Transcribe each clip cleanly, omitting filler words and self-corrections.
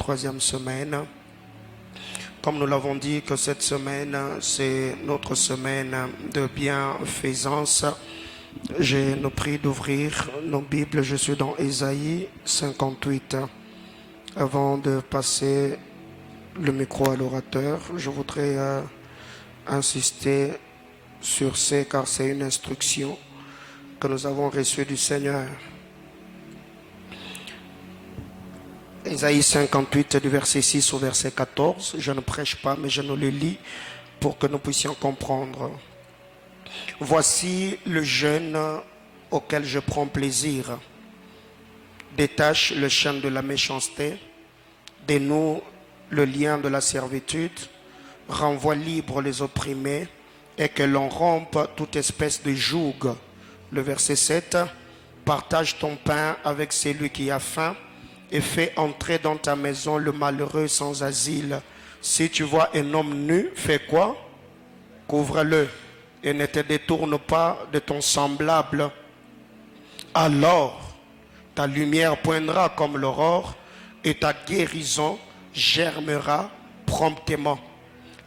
troisième semaine. Comme nous l'avons dit que cette semaine, c'est notre semaine de bienfaisance. Je nous prie d'ouvrir nos Bibles. Je suis dans Ésaïe 58. Avant de passer le micro à l'orateur, je voudrais insister sur ce, car c'est une instruction que nous avons reçue du Seigneur. Ésaïe 58 du verset 6 au verset 14. Je ne prêche pas, mais je nous le lis pour que nous puissions comprendre. Voici le jeûne auquel je prends plaisir. Détache le chaîne de la méchanceté, dénoue le lien de la servitude, renvoie libre les opprimés et que l'on rompe toute espèce de joug. Le verset 7. Partage ton pain avec celui qui a faim et fais entrer dans ta maison le malheureux sans asile. Si tu vois un homme nu, fais quoi? Couvre-le et ne te détourne pas de ton semblable. Alors, ta lumière poindra comme l'aurore et ta guérison germera promptement.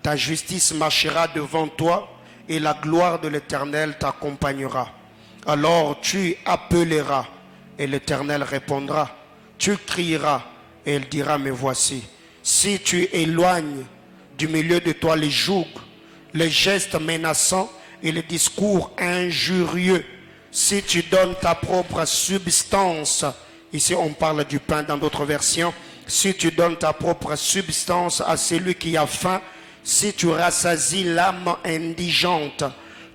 Ta justice marchera devant toi et la gloire de l'Éternel t'accompagnera. Alors tu appelleras et l'Éternel répondra. Tu crieras et il dira, me voici. Si tu éloignes du milieu de toi les jougs, les gestes menaçants et les discours injurieux, si tu donnes ta propre substance, ici on parle du pain dans d'autres versions, si tu donnes ta propre substance à celui qui a faim, si tu rassasies l'âme indigente,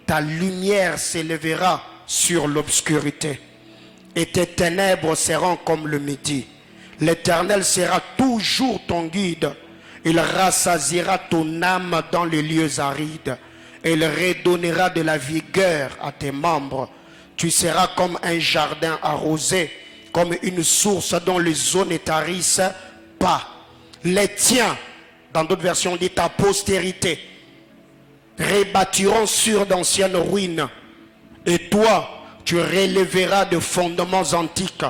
ta lumière s'élèvera sur l'obscurité et tes ténèbres seront comme le midi. L'Éternel sera toujours ton guide. Il rassasiera ton âme dans les lieux arides. Et il redonnera de la vigueur à tes membres. Tu seras comme un jardin arrosé, comme une source dont les eaux ne tarissent pas. Les tiens, dans d'autres versions on dit ta postérité, rebâtiront sur d'anciennes ruines. Et toi, tu relèveras de fondements antiques.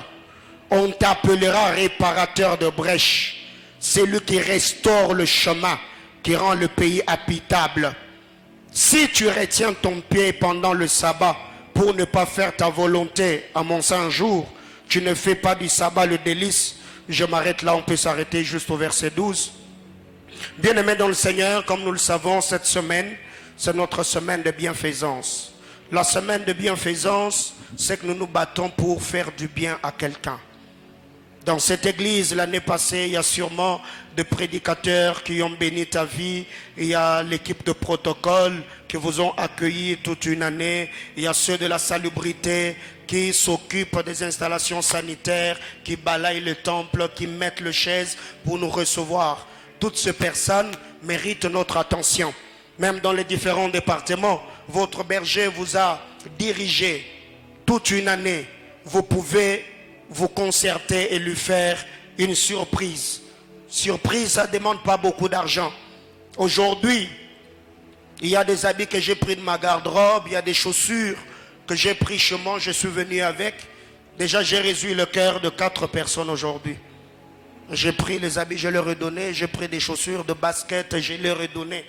On t'appellera réparateur de brèches. C'est lui qui restaure le chemin, qui rend le pays habitable. Si tu retiens ton pied pendant le sabbat pour ne pas faire ta volonté à mon saint jour, tu ne fais pas du sabbat le délice. Je m'arrête là, on peut s'arrêter juste au verset 12. Bien-aimés dans le Seigneur, comme nous le savons, cette semaine, c'est notre semaine de bienfaisance. La semaine de bienfaisance, c'est que nous nous battons pour faire du bien à quelqu'un. Dans cette église, l'année passée, il y a sûrement des prédicateurs qui ont béni ta vie. Il y a l'équipe de protocole qui vous ont accueilli toute une année. Il y a ceux de la salubrité qui s'occupent des installations sanitaires, qui balayent le temple, qui mettent les chaises pour nous recevoir. Toutes ces personnes méritent notre attention. Même dans les différents départements, votre berger vous a dirigé toute une année. Vous pouvez vous concerter et lui faire une surprise. Surprise, ça ne demande pas beaucoup d'argent. Aujourd'hui, il y a des habits que j'ai pris de ma garde-robe, il y a des chaussures que j'ai pris chez moi, je suis venu avec. Déjà, j'ai réjoui le cœur de 4 personnes aujourd'hui. J'ai pris les habits, je leur ai donné, j'ai pris des chaussures de basket, je leur ai donné.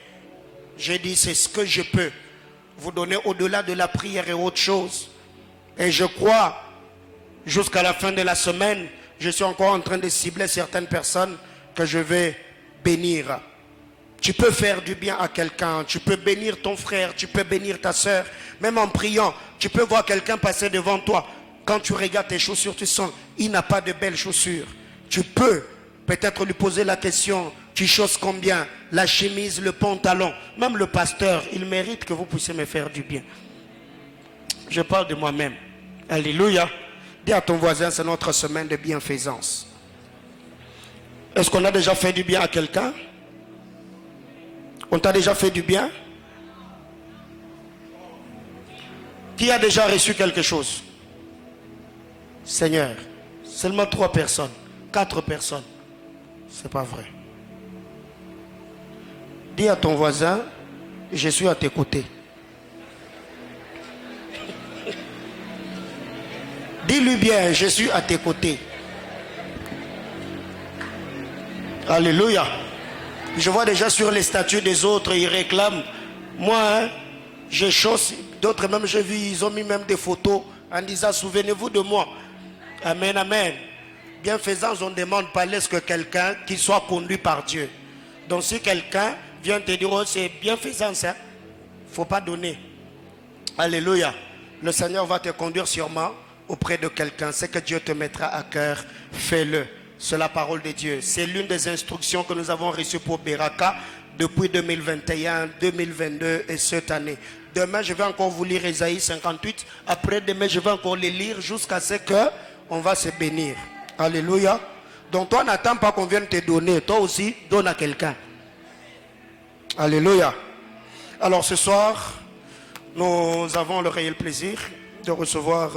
J'ai dit, c'est ce que je peux vous donner au-delà de la prière et autre chose. Et je crois, jusqu'à la fin de la semaine, je suis encore en train de cibler certaines personnes que je vais bénir. Tu peux faire du bien à quelqu'un, tu peux bénir ton frère, tu peux bénir ta soeur. Même en priant, tu peux voir quelqu'un passer devant toi. Quand tu regardes tes chaussures, tu sens, il n'a pas de belles chaussures. Tu peux peut-être lui poser la question, tu choses combien? La chemise, le pantalon. Même le pasteur, il mérite que vous puissiez me faire du bien. Je parle de moi-même. Alléluia. Dis à ton voisin, c'est notre semaine de bienfaisance. Est-ce qu'on a déjà fait du bien à quelqu'un? On t'a déjà fait du bien? Qui a déjà reçu quelque chose? Seigneur, seulement 3 personnes, 4 personnes. C'est pas vrai. Dis à ton voisin, je suis à tes côtés. Dis-lui bien, je suis à tes côtés. Alléluia. Je vois déjà sur les statues des autres, ils réclament. Moi, hein, j'ai chose. D'autres même, j'ai vu, ils ont mis même des photos en disant, souvenez-vous de moi. Amen, amen. Bienfaisance, on ne demande pas, laisse que quelqu'un qui soit conduit par Dieu. Donc si quelqu'un vient te dire, oh, c'est bienfaisance, il ne faut pas donner. Alléluia. Le Seigneur va te conduire sûrement auprès de quelqu'un. C'est que Dieu te mettra à cœur, fais-le. C'est la parole de Dieu. C'est l'une des instructions que nous avons reçues pour Beraka depuis 2021, 2022 et cette année. Demain, je vais encore vous lire Ésaïe 58. Après demain, je vais encore les lire jusqu'à ce qu'on va se bénir. Alléluia. Donc toi, n'attends pas qu'on vienne te donner. Toi aussi, donne à quelqu'un. Alléluia. Alors ce soir, nous avons le réel plaisir de recevoir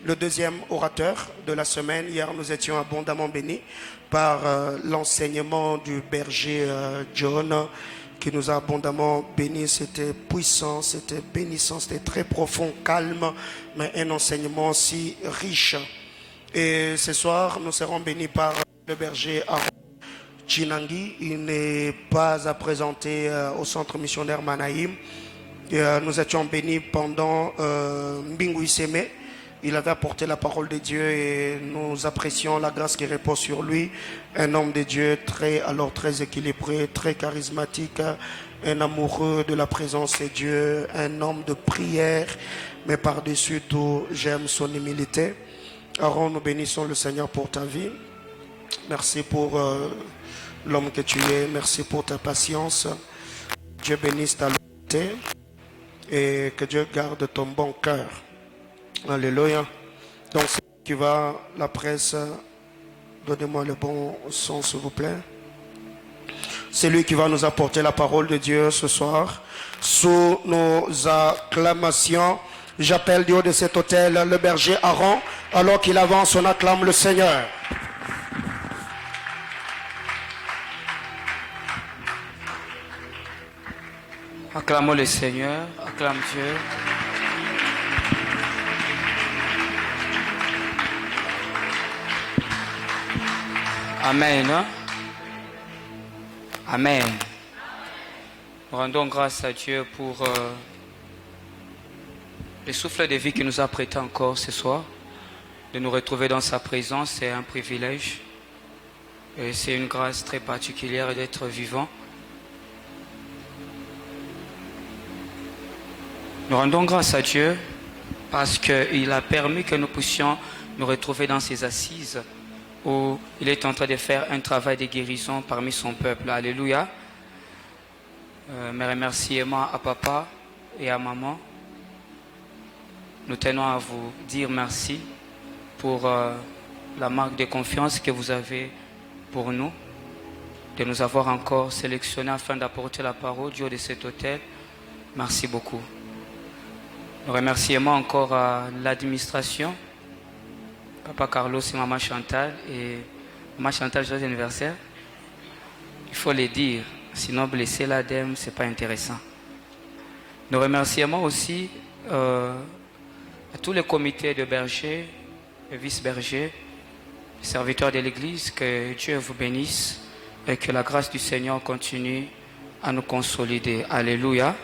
le deuxième orateur de la semaine. Hier, nous étions abondamment bénis par l'enseignement du berger John, qui nous a abondamment bénis. C'était puissant, c'était bénissant, c'était très profond, calme, mais un enseignement si riche. Et ce soir, nous serons bénis par le berger Aaron Chinangi. Il n'est pas à présenter au centre missionnaire Manaïm. Nous étions bénis pendant Mbingu Iseme. Il avait apporté la parole de Dieu et nous apprécions la grâce qui repose sur lui. Un homme de Dieu très équilibré, très charismatique, un amoureux de la présence de Dieu, un homme de prière, mais par-dessus tout, j'aime son humilité. Aaron, nous bénissons le Seigneur pour ta vie. Merci pour l'homme que tu es. Merci pour ta patience. Dieu bénisse ta loyauté et que Dieu garde ton bon cœur. Alléluia. Donc, c'est qui va, la presse, donnez-moi le bon son, s'il vous plaît. C'est lui qui va nous apporter la parole de Dieu ce soir. Sous nos acclamations, j'appelle du haut de cet hôtel le berger Aaron, alors qu'il avance, on acclame le Seigneur. Acclamons le Seigneur, acclame Dieu. Amen. Amen. Nous rendons grâce à Dieu pour le souffle de vie qu'il nous a prêté encore ce soir. De nous retrouver dans sa présence, c'est un privilège. Et c'est une grâce très particulière d'être vivant. Nous rendons grâce à Dieu parce qu'il a permis que nous puissions nous retrouver dans ses assises où il est en train de faire un travail de guérison parmi son peuple. Alléluia. Mes remerciements à papa et à maman. Nous tenons à vous dire merci pour la marque de confiance que vous avez pour nous, de nous avoir encore sélectionnés afin d'apporter la parole du haut de cet hôtel. Merci beaucoup. Nous remercions encore à l'administration, Papa Carlos et Maman Chantal. Et Maman Chantal, joyeux anniversaire. Il faut le dire, sinon blesser l'ADEME, ce n'est pas intéressant. Nous remercions aussi à tous les comités de bergers et vice-bergers, serviteurs de l'Église, que Dieu vous bénisse et que la grâce du Seigneur continue à nous consolider. Alléluia.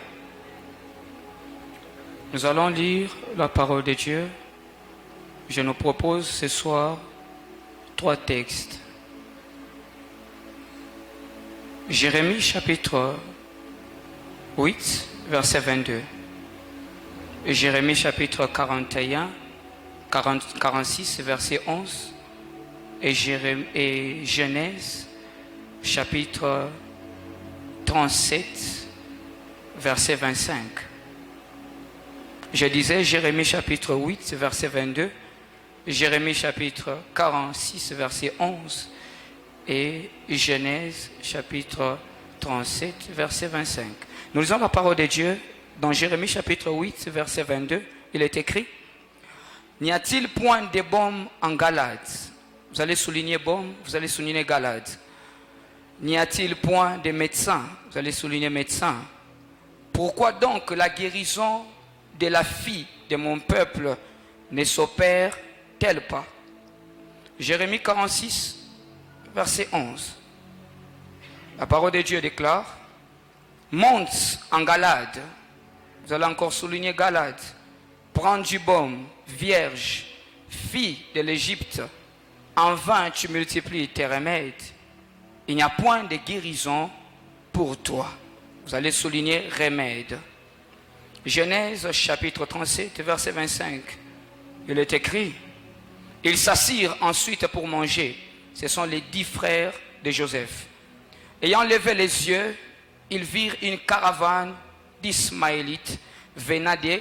Nous allons lire la parole de Dieu. Je nous propose ce soir 3 textes. Jérémie chapitre 8, verset 22. Jérémie chapitre 46, verset 11. Et Genèse chapitre 37, verset 25. Je disais Jérémie chapitre 8, verset 22, Jérémie chapitre 46, verset 11 et Genèse chapitre 37, verset 25. Nous lisons la parole de Dieu dans Jérémie chapitre 8, verset 22. Il est écrit: n'y a-t-il point de baume en Galade? Vous allez souligner baume, vous allez souligner Galade. N'y a-t-il point de médecin? Vous allez souligner médecin. Pourquoi donc la guérison de la fille de mon peuple ne s'opère-t-elle pas? Jérémie 46, verset 11. La parole de Dieu déclare, monte en Galade. Vous allez encore souligner Galade. Prends du baume, vierge, fille de l'Égypte. En vain tu multiplies tes remèdes. Il n'y a point de guérison pour toi. Vous allez souligner remède. Genèse chapitre 37, verset 25. Il est écrit, ils s'assirent ensuite pour manger. Ce sont les 10 frères de Joseph. Ayant levé les yeux, ils virent une caravane d'Ismaélites venant de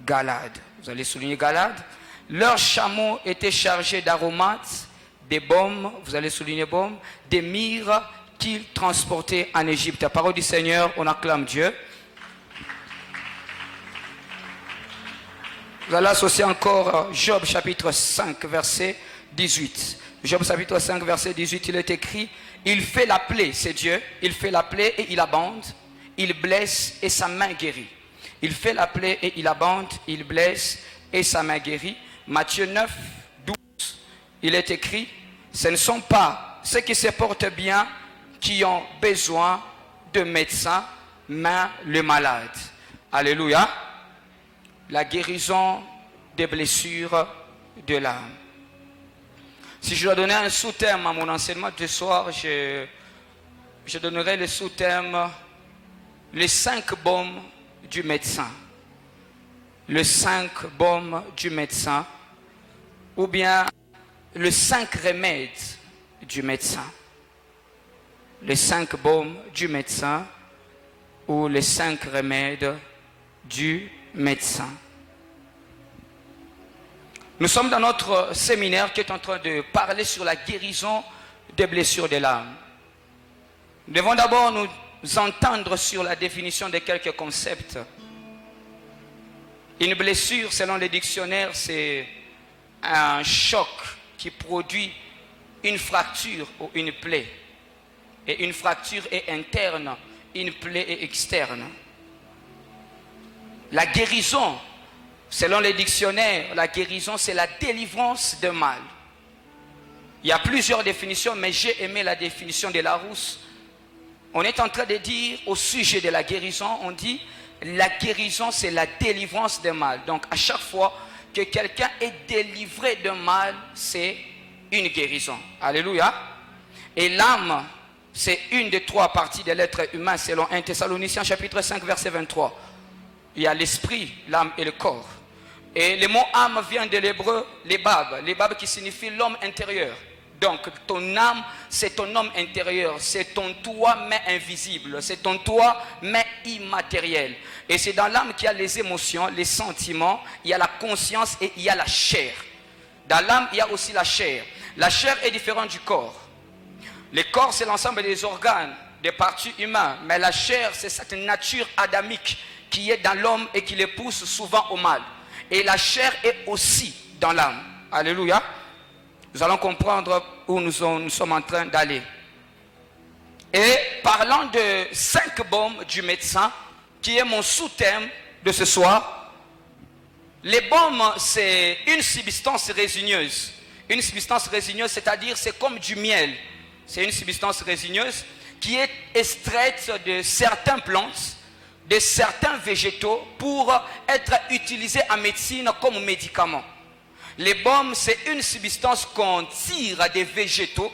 Galade. Vous allez souligner Galade. Leurs chameaux étaient chargés d'aromates, des baumes, vous allez souligner baumes, des myrrhes qu'ils transportaient en Égypte. La parole du Seigneur, on acclame Dieu. Vous allez associer encore Job chapitre 5, verset 18. Job chapitre 5, verset 18, il est écrit, il fait la plaie, c'est Dieu, il fait la plaie et il abonde, il blesse et sa main guérit. Il fait la plaie et il abonde, il blesse et sa main guérit. Matthieu 9, 12, il est écrit, ce ne sont pas ceux qui se portent bien qui ont besoin de médecins, mais les malades. Alléluia. La guérison des blessures de l'âme. Si je dois donner un sous-thème à mon enseignement de ce soir, je donnerai le sous-thème les 5 baumes du médecin. Le 5 baumes du médecin, ou bien le 5 remèdes du médecin. Les 5 baumes du médecin, ou les 5 remèdes du médecin. Nous sommes dans notre séminaire qui est en train de parler sur la guérison des blessures de l'âme. Nous devons d'abord nous entendre sur la définition de quelques concepts. Une blessure, selon les dictionnaires, c'est un choc qui produit une fracture ou une plaie. Et une fracture est interne, une plaie est externe. La guérison, selon les dictionnaires, la guérison, c'est la délivrance de mal. Il y a plusieurs définitions, mais j'ai aimé la définition de Larousse. On est en train de dire, au sujet de la guérison, on dit, la guérison, c'est la délivrance de mal. Donc, à chaque fois que quelqu'un est délivré de mal, c'est une guérison. Alléluia. Et l'âme, c'est une des 3 parties de l'être humain, selon 1 Thessaloniciens chapitre 5, verset 23. Il y a l'esprit, l'âme et le corps. Et le mot âme vient de l'hébreu, lebab qui signifie l'homme intérieur. Donc ton âme, c'est ton homme intérieur, c'est ton toi mais invisible, c'est ton toi mais immatériel. Et c'est dans l'âme qu'il y a les émotions, les sentiments, il y a la conscience et il y a la chair. Dans l'âme, il y a aussi la chair. La chair est différente du corps. Le corps, c'est l'ensemble des organes, des parties humaines, mais la chair, c'est cette nature adamique qui est dans l'homme et qui le pousse souvent au mal. Et la chair est aussi dans l'âme. Alléluia. Nous allons comprendre où nous sommes en train d'aller. Et parlant de 5 baumes du médecin, qui est mon sous-thème de ce soir, les baumes, c'est une substance résineuse. Une substance résineuse, c'est-à-dire c'est comme du miel. C'est une substance résineuse qui est extraite de certaines plantes, de certains végétaux pour être utilisés en médecine comme médicament. Les baumes, c'est une substance qu'on tire des végétaux,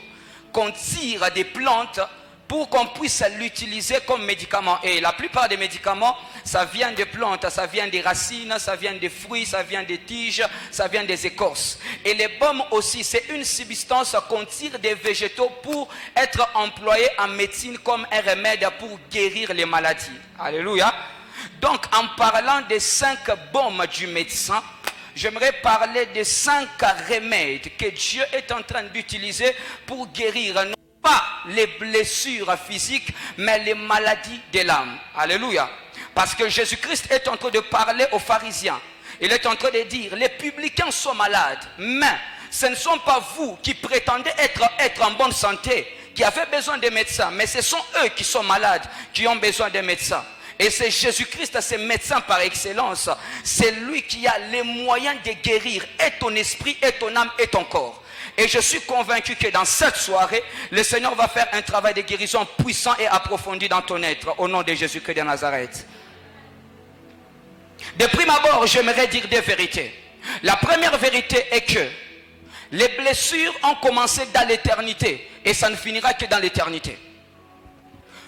qu'on tire des plantes pour qu'on puisse l'utiliser comme médicament. Et la plupart des médicaments, ça vient des plantes, ça vient des racines, ça vient des fruits, ça vient des tiges, ça vient des écorces. Et les baumes aussi, c'est une substance qu'on tire des végétaux pour être employé en médecine comme un remède pour guérir les maladies. Alléluia. Donc, en parlant des 5 baumes du médecin, j'aimerais parler des 5 remèdes que Dieu est en train d'utiliser pour guérir non pas les blessures physiques, mais les maladies de l'âme. Alléluia. Parce que Jésus-Christ est en train de parler aux pharisiens. Il est en train de dire, les publicains sont malades, mais ce ne sont pas vous qui prétendez être en bonne santé, qui avez besoin de médecins, mais ce sont eux qui sont malades, qui ont besoin de médecins. Et c'est Jésus-Christ, c'est médecin par excellence. C'est lui qui a les moyens de guérir et ton esprit, et ton âme, et ton corps. Et je suis convaincu que dans cette soirée, le Seigneur va faire un travail de guérison puissant et approfondi dans ton être, au nom de Jésus-Christ de Nazareth. De prime abord, j'aimerais dire des vérités. La première vérité est que les blessures ont commencé dans l'éternité et ça ne finira que dans l'éternité.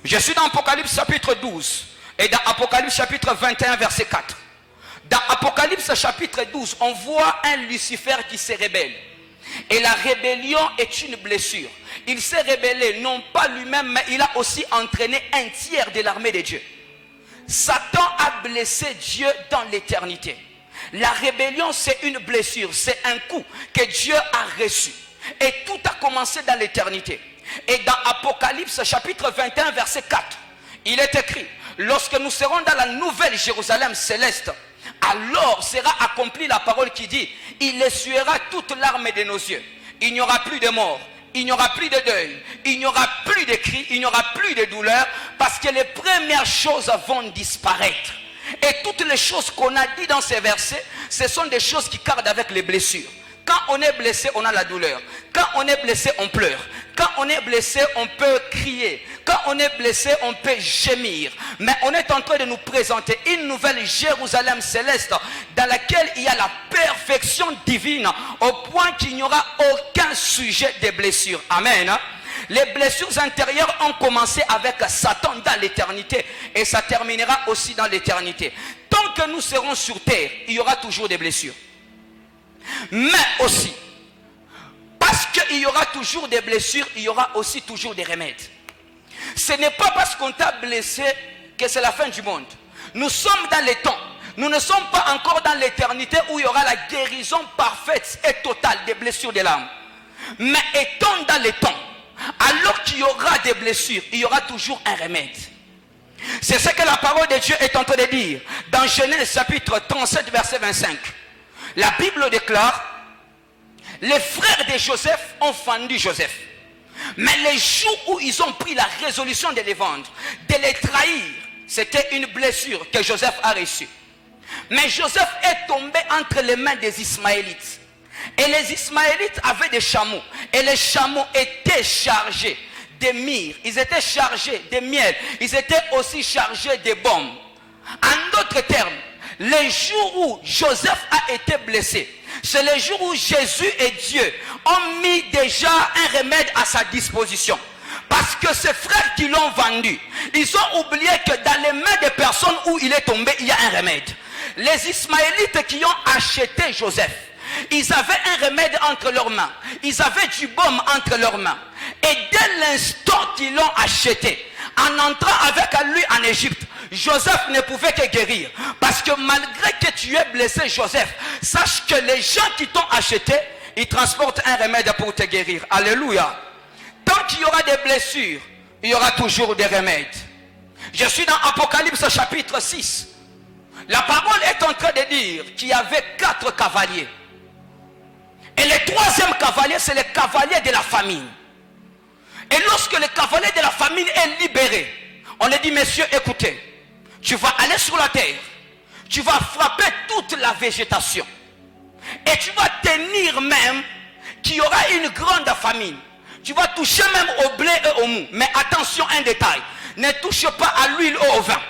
Je suis dans Apocalypse chapitre 12 et dans Apocalypse chapitre 21 verset 4. Dans Apocalypse chapitre 12, on voit un Lucifer qui se rébelle. Et la rébellion est une blessure. Il s'est rébellé non pas lui-même, mais il a aussi entraîné un tiers de l'armée de Dieu. Satan a blessé Dieu dans l'éternité. La rébellion, c'est une blessure, c'est un coup que Dieu a reçu. Et tout a commencé dans l'éternité. Et dans Apocalypse chapitre 21 verset 4, il est écrit: lorsque nous serons dans la nouvelle Jérusalem céleste, alors sera accomplie la parole qui dit: il essuiera toute larme de nos yeux. Il n'y aura plus de mort, il n'y aura plus de deuil, il n'y aura plus de cris, il n'y aura plus de douleur, parce que les premières choses vont disparaître. Et toutes les choses qu'on a dit dans ces versets, ce sont des choses qui cardent avec les blessures. Quand on est blessé, on a la douleur. Quand on est blessé, on pleure. Quand on est blessé, on peut crier. Quand on est blessé, on peut gémir. Mais on est en train de nous présenter une nouvelle Jérusalem céleste dans laquelle il y a la perfection divine au point qu'il n'y aura aucun sujet de blessure. Amen. Les blessures intérieures ont commencé avec Satan dans l'éternité et ça terminera aussi dans l'éternité. Tant que nous serons sur terre, il y aura toujours des blessures. Mais aussi, parce qu'il y aura toujours des blessures, il y aura aussi toujours des remèdes. Ce n'est pas parce qu'on t'a blessé que c'est la fin du monde. Nous sommes dans les temps. Nous ne sommes pas encore dans l'éternité où il y aura la guérison parfaite et totale des blessures de l'âme. Mais étant dans les temps, alors qu'il y aura des blessures, il y aura toujours un remède. C'est ce que la parole de Dieu est en train de dire dans Genèse chapitre 37 verset 25. La Bible déclare: les frères de Joseph ont fendu Joseph. Mais les jours où ils ont pris la résolution de les vendre, de les trahir, c'était une blessure que Joseph a reçue. Mais Joseph est tombé entre les mains des Ismaélites. Et les Ismaélites avaient des chameaux. Et les chameaux étaient chargés de myrrhe. Ils étaient chargés de miel. Ils étaient aussi chargés de baume. En d'autres termes, les jours où Joseph a été blessé, c'est les jours où Jésus et Dieu ont mis déjà un remède à sa disposition. Parce que ces frères qui l'ont vendu, ils ont oublié que dans les mains des personnes où il est tombé, il y a un remède. Les Ismaélites qui ont acheté Joseph, ils avaient un remède entre leurs mains. Ils avaient du baume entre leurs mains. Et dès l'instant qu'ils l'ont acheté, en entrant avec lui en Égypte, Joseph ne pouvait que guérir. Parce que malgré que tu aies blessé Joseph, sache que les gens qui t'ont acheté, ils transportent un remède pour te guérir. Alléluia. Tant qu'il y aura des blessures, il y aura toujours des remèdes. Je suis dans Apocalypse chapitre 6. La parole est en train de dire qu'il y avait 4 cavaliers. Et le 3e cavalier, c'est le cavalier de la famine. Et lorsque le cavalier de la famine est libéré, on lui dit: messieurs, écoutez, tu vas aller sur la terre, tu vas frapper toute la végétation. Et tu vas tenir même qu'il y aura une grande famine. Tu vas toucher même au blé et au mou. Mais attention, un détail, ne touche pas à l'huile ou au vin.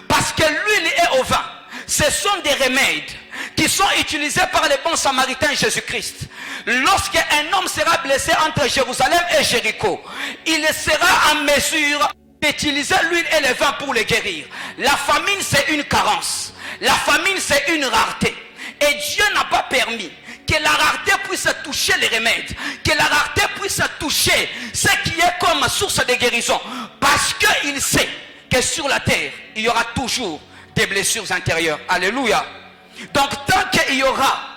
Parce que l'huile et au vin, ce sont des remèdes qui sont utilisés par les bons samaritains Jésus-Christ. Lorsqu'un homme sera blessé entre Jérusalem et Jéricho, il sera en mesure d'utiliser l'huile et le vin pour le guérir. La famine, c'est une carence. La famine, c'est une rareté. Et Dieu n'a pas permis que la rareté puisse toucher les remèdes, que la rareté puisse toucher ce qui est comme source de guérison. Parce qu'il sait que sur la terre, il y aura toujours des blessures intérieures. Alléluia. Donc tant qu'il y aura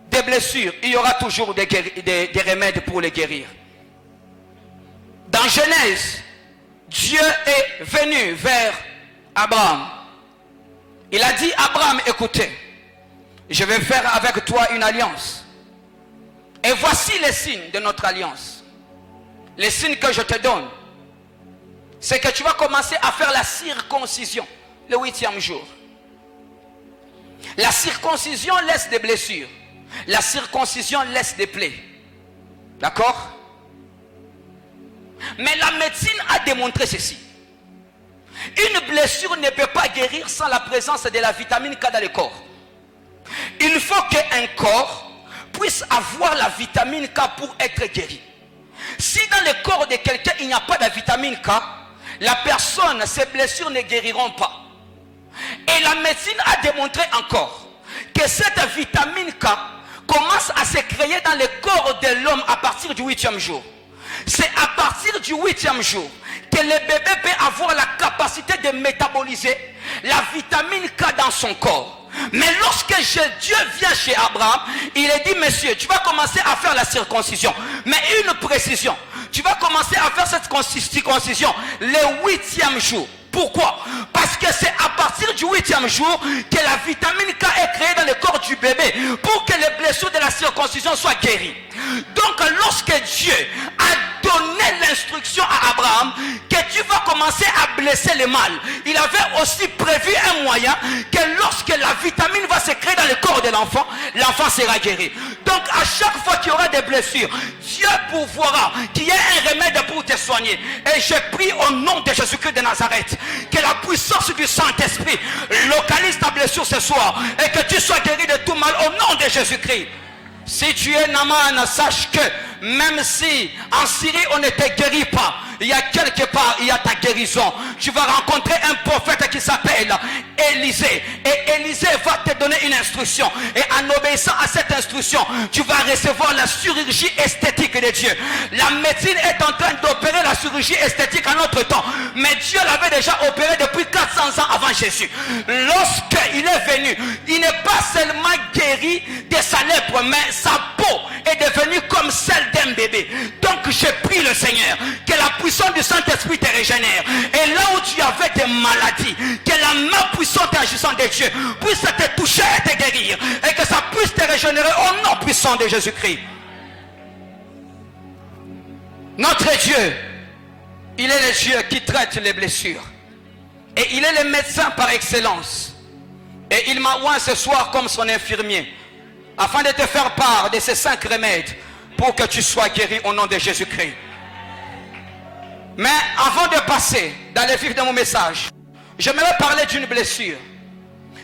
des blessures, il y aura toujours des remèdes pour les guérir. Dans Genèse, Dieu est venu vers Abraham. Il a dit: Abraham, écoutez, je vais faire avec toi une alliance. Et voici les signes de notre alliance. Les signes que je te donne, c'est que tu vas commencer à faire la circoncision le 8e jour. La circoncision laisse des blessures. La circoncision laisse des plaies. D'accord? Mais la médecine a démontré ceci. Une blessure ne peut pas guérir sans la présence de la vitamine K dans le corps. Il faut qu'un corps puisse avoir la vitamine K pour être guéri. Si dans le corps de quelqu'un il n'y a pas de vitamine K, la personne, ses blessures ne guériront pas. Et la médecine a démontré encore que cette vitamine K commence à se créer dans le corps de l'homme à partir du 8e jour. C'est à partir du 8e jour que le bébé peut avoir la capacité de métaboliser la vitamine K dans son corps. Mais lorsque Dieu vient chez Abraham, il a dit, monsieur, tu vas commencer à faire la circoncision. Mais une précision, tu vas commencer à faire cette circoncision le 8e jour. Pourquoi? Parce que c'est à partir du 8e jour que la vitamine K est créée dans le corps du bébé pour que les blessures de la circoncision soient guéries. Donc lorsque Dieu a donné l'instruction à Abraham que tu vas commencer à blesser le mal, il avait aussi prévu un moyen que lorsque la vitamine va se créer dans le corps de l'enfant, l'enfant sera guéri. Donc à chaque fois qu'il y aura des blessures, Dieu pourvoira qu'il y ait un remède pour te soigner. Et je prie au nom de Jésus-Christ de Nazareth que la puissance du Saint-Esprit localise ta blessure ce soir et que tu sois guéri de tout mal au nom de Jésus-Christ. Si tu es Naaman, sache que même si en Syrie on ne te guérit pas, il y a quelque part, il y a ta guérison. Tu vas rencontrer un prophète qui s'appelle Élisée. Et Élisée va te donner une instruction. Et en obéissant à cette instruction, tu vas recevoir la chirurgie esthétique de Dieu. La médecine est en train d'opérer la chirurgie esthétique en notre temps. Mais Dieu l'avait déjà opéré depuis 400 ans avant Jésus. Lorsqu'il est venu, il n'est pas seulement guéri de sa lèpre, mais sa peau est devenue comme celle d'un bébé. Donc je prie le Seigneur que la puissance du Saint-Esprit te régénère. Et là où tu avais des maladies, que la main puissante et agissante de Dieu puisse te toucher et te guérir. Et que ça puisse te régénérer au nom puissant de Jésus-Christ. Notre Dieu, il est le Dieu qui traite les blessures. Et il est le médecin par excellence. Et il m'a oint ce soir comme son infirmier, afin de te faire part de ces 5 remèdes pour que tu sois guéri au nom de Jésus-Christ. Mais avant de passer dans le vif de mon message, j'aimerais parler d'une blessure.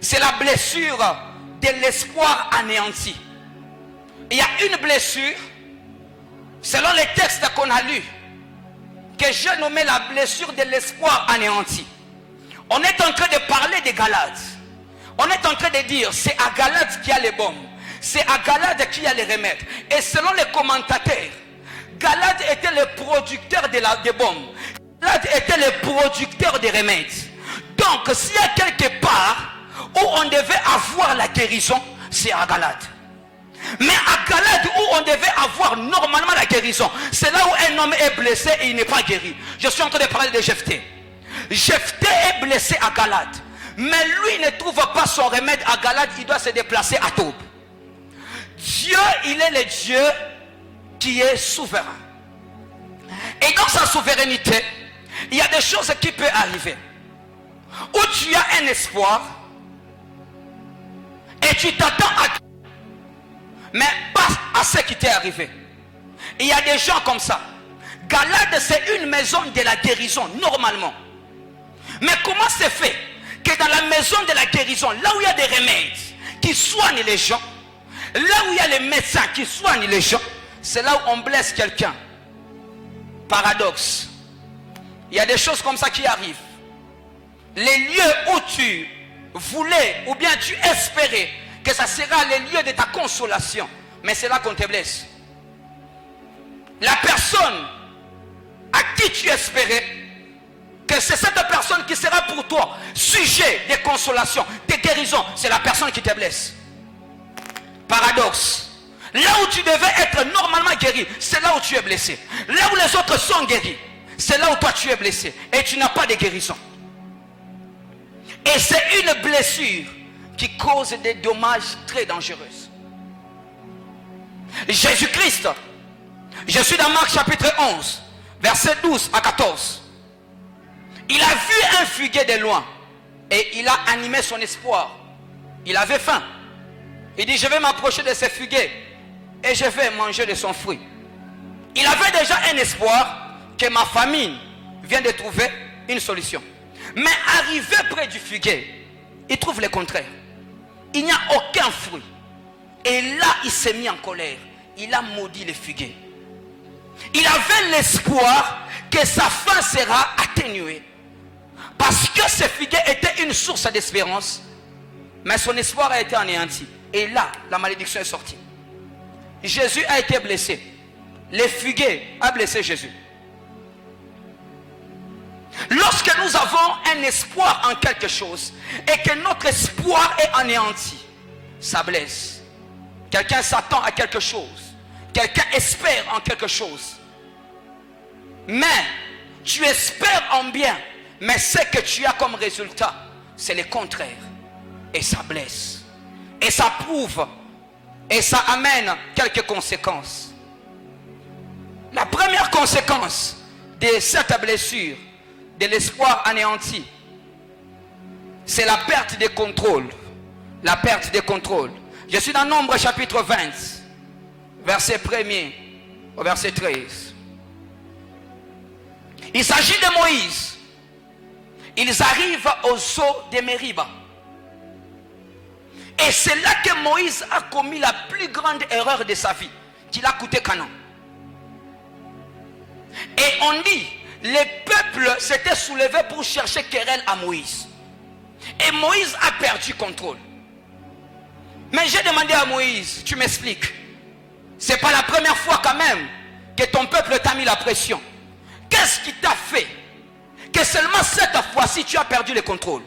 C'est la blessure de l'espoir anéanti. Il y a une blessure, selon les textes qu'on a lus, que j'ai nommé la blessure de l'espoir anéanti. On est en train de parler de Galate. On est en train de dire, c'est à Galate qu'il y a les bombes. C'est à Galate qu'il y a les remèdes. Et selon les commentateurs, Galate était le producteur des bombes. Galate était le producteur des remèdes. Donc, s'il y a quelque part où on devait avoir la guérison, c'est à Galate. Mais à Galate où on devait avoir normalement la guérison, c'est là où un homme est blessé et il n'est pas guéri. Je suis en train de parler de Jephthé. Jephthé est blessé à Galate. Mais lui ne trouve pas son remède à Galate, il doit se déplacer à Tob. Dieu, il est le Dieu qui est souverain. Et dans sa souveraineté, il y a des choses qui peuvent arriver. Où tu as un espoir et tu t'attends à... Mais pas à ce qui t'est arrivé. Il y a des gens comme ça. Galate, c'est une maison de la guérison, normalement. Mais comment c'est fait que dans la maison de la guérison, là où il y a des remèdes qui soignent les gens, là où il y a les médecins qui soignent les gens, c'est là où on blesse quelqu'un. Paradoxe. Il y a des choses comme ça qui arrivent. Les lieux où tu voulais ou bien tu espérais que ça sera les lieux de ta consolation, mais c'est là qu'on te blesse. La personne à qui tu espérais que c'est cette personne qui sera pour toi sujet de consolation, de guérison, c'est la personne qui te blesse. Paradoxe. Là où tu devais être normalement guéri, c'est là où tu es blessé. Là où les autres sont guéris, c'est là où toi tu es blessé. Et tu n'as pas de guérison. Et c'est une blessure qui cause des dommages très dangereux. Jésus-Christ, je suis dans Marc chapitre 11, verset 12 à 14. Il a vu un figuier de loin et il a animé son espoir. Il avait faim. Il dit, je vais m'approcher de ce figuier et je vais manger de son fruit. Il avait déjà un espoir que ma famille vient de trouver une solution. Mais arrivé près du figuier, il trouve le contraire. Il n'y a aucun fruit. Et là, il s'est mis en colère. Il a maudit le figuier. Il avait l'espoir que sa faim sera atténuée. Parce que ce figuier était une source d'espérance. Mais son espoir a été anéanti. Et là, la malédiction est sortie. Jésus a été blessé. Le figuier a blessé Jésus. Lorsque nous avons un espoir en quelque chose et que notre espoir est anéanti, ça blesse. Quelqu'un s'attend à quelque chose. Quelqu'un espère en quelque chose. Mais tu espères en bien. Mais ce que tu as comme résultat, c'est le contraire. Et ça blesse. Et ça prouve. Et ça amène quelques conséquences. La première conséquence de cette blessure, de l'espoir anéanti, c'est la perte de contrôle. La perte de contrôle. Je suis dans Nombre chapitre 20, verset 1er au verset 13. Il s'agit de Moïse. Ils arrivent aux eaux de Mériba. Et c'est là que Moïse a commis la plus grande erreur de sa vie, qui l'a coûté Canaan. Et on dit, le peuple s'était soulevé pour chercher querelle à Moïse. Et Moïse a perdu contrôle. Mais j'ai demandé à Moïse, tu m'expliques. C'est pas la première fois quand même que ton peuple t'a mis la pression. Qu'est-ce qui t'a fait que seulement cette fois-ci tu as perdu le contrôle?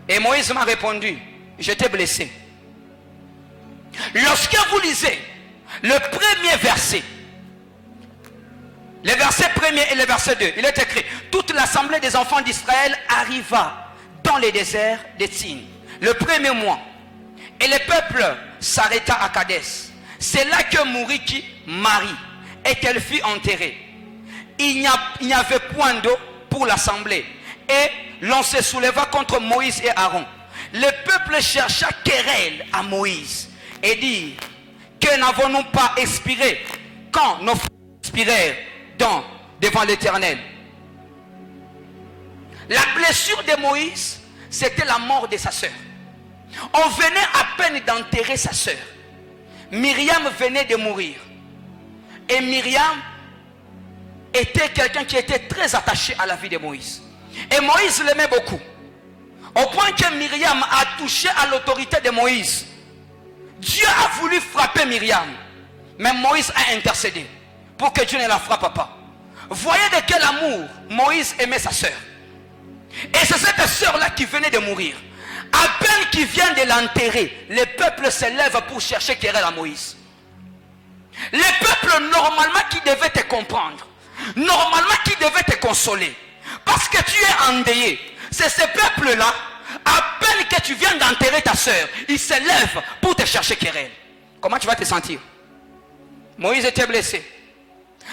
Et Moïse m'a répondu, j'étais blessé. Lorsque vous lisez le premier verset, le verset 1er et le verset 2, il est écrit, toute l'assemblée des enfants d'Israël arriva dans le désert de Tsin, le premier mois. Et le peuple s'arrêta à Kadès. C'est là que mourut qui Marie et qu'elle fut enterrée. Il n'y avait point d'eau pour l'assemblée. Et l'on se souleva contre Moïse et Aaron. Le peuple chercha querelle à Moïse et dit, que n'avons-nous pas expiré quand nos frères expirèrent devant l'Éternel? La blessure de Moïse, c'était la mort de sa sœur. On venait à peine d'enterrer sa sœur. Myriam venait de mourir. Et Myriam était quelqu'un qui était très attaché à la vie de Moïse. Et Moïse l'aimait beaucoup. Au point que Myriam a touché à l'autorité de Moïse. Dieu a voulu frapper Myriam. Mais Moïse a intercédé pour que Dieu ne la frappe pas. Voyez de quel amour Moïse aimait sa sœur. Et c'est cette sœur-là qui venait de mourir. À peine qu'il vient de l'enterrer, le peuple se lève pour chercher querelle à Moïse. Le peuple normalement qui devait te comprendre, normalement qui devait te consoler, parce que tu es endeuillé, c'est ce peuple-là, à peine que tu viens d'enterrer ta soeur, il se lève pour te chercher querelle. Comment tu vas te sentir? Moïse était blessé.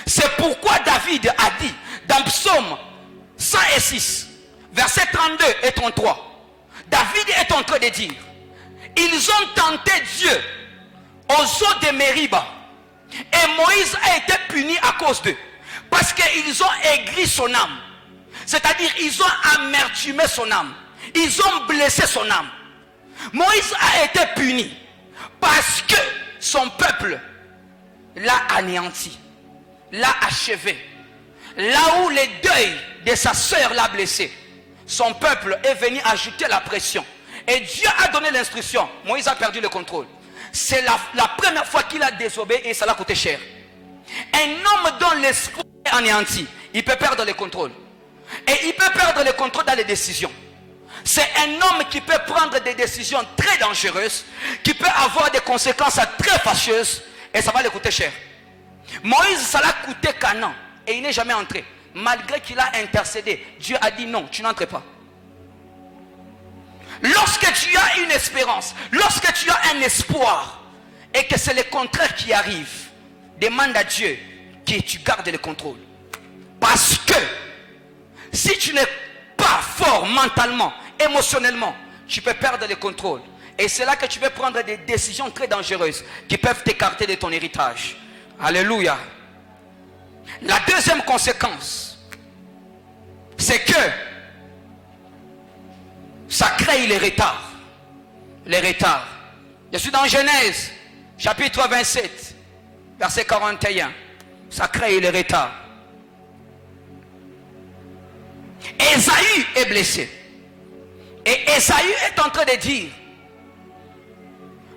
C'est pourquoi David a dit dans Psaume 106, versets 32 et 33, David est en train de dire, ils ont tenté Dieu aux eaux de Mériba et Moïse a été puni à cause d'eux parce qu'ils ont aigri son âme, c'est-à-dire ils ont amertumé son âme, ils ont blessé son âme. Moïse a été puni parce que son peuple l'a anéanti, l'a achevé. Là où le deuil de sa sœur l'a blessé, son peuple est venu ajouter la pression. Et Dieu a donné l'instruction. Moïse a perdu le contrôle. C'est la première fois qu'il a désobéi et ça l'a coûté cher. Un homme dont l'esprit est anéanti, il peut perdre le contrôle. Et il peut perdre le contrôle dans les décisions. C'est un homme qui peut prendre des décisions très dangereuses, qui peut avoir des conséquences très fâcheuses, et ça va le coûter cher. Moïse, ça l'a coûté Canaan, et il n'est jamais entré. Malgré qu'il a intercédé, Dieu a dit non, tu n'entres pas. Lorsque tu as une espérance, lorsque tu as un espoir, et que c'est le contraire qui arrive, demande à Dieu que tu gardes le contrôle. Parce que si tu n'es pas fort mentalement, émotionnellement, tu peux perdre le contrôle. Et c'est là que tu peux prendre des décisions très dangereuses qui peuvent t'écarter de ton héritage. Alléluia. La deuxième conséquence, c'est que ça crée les retards. Les retards. Je suis dans Genèse, chapitre 27, verset 41. Ça crée les retards. Ésaü est blessé. Et Ésaü est en train de dire,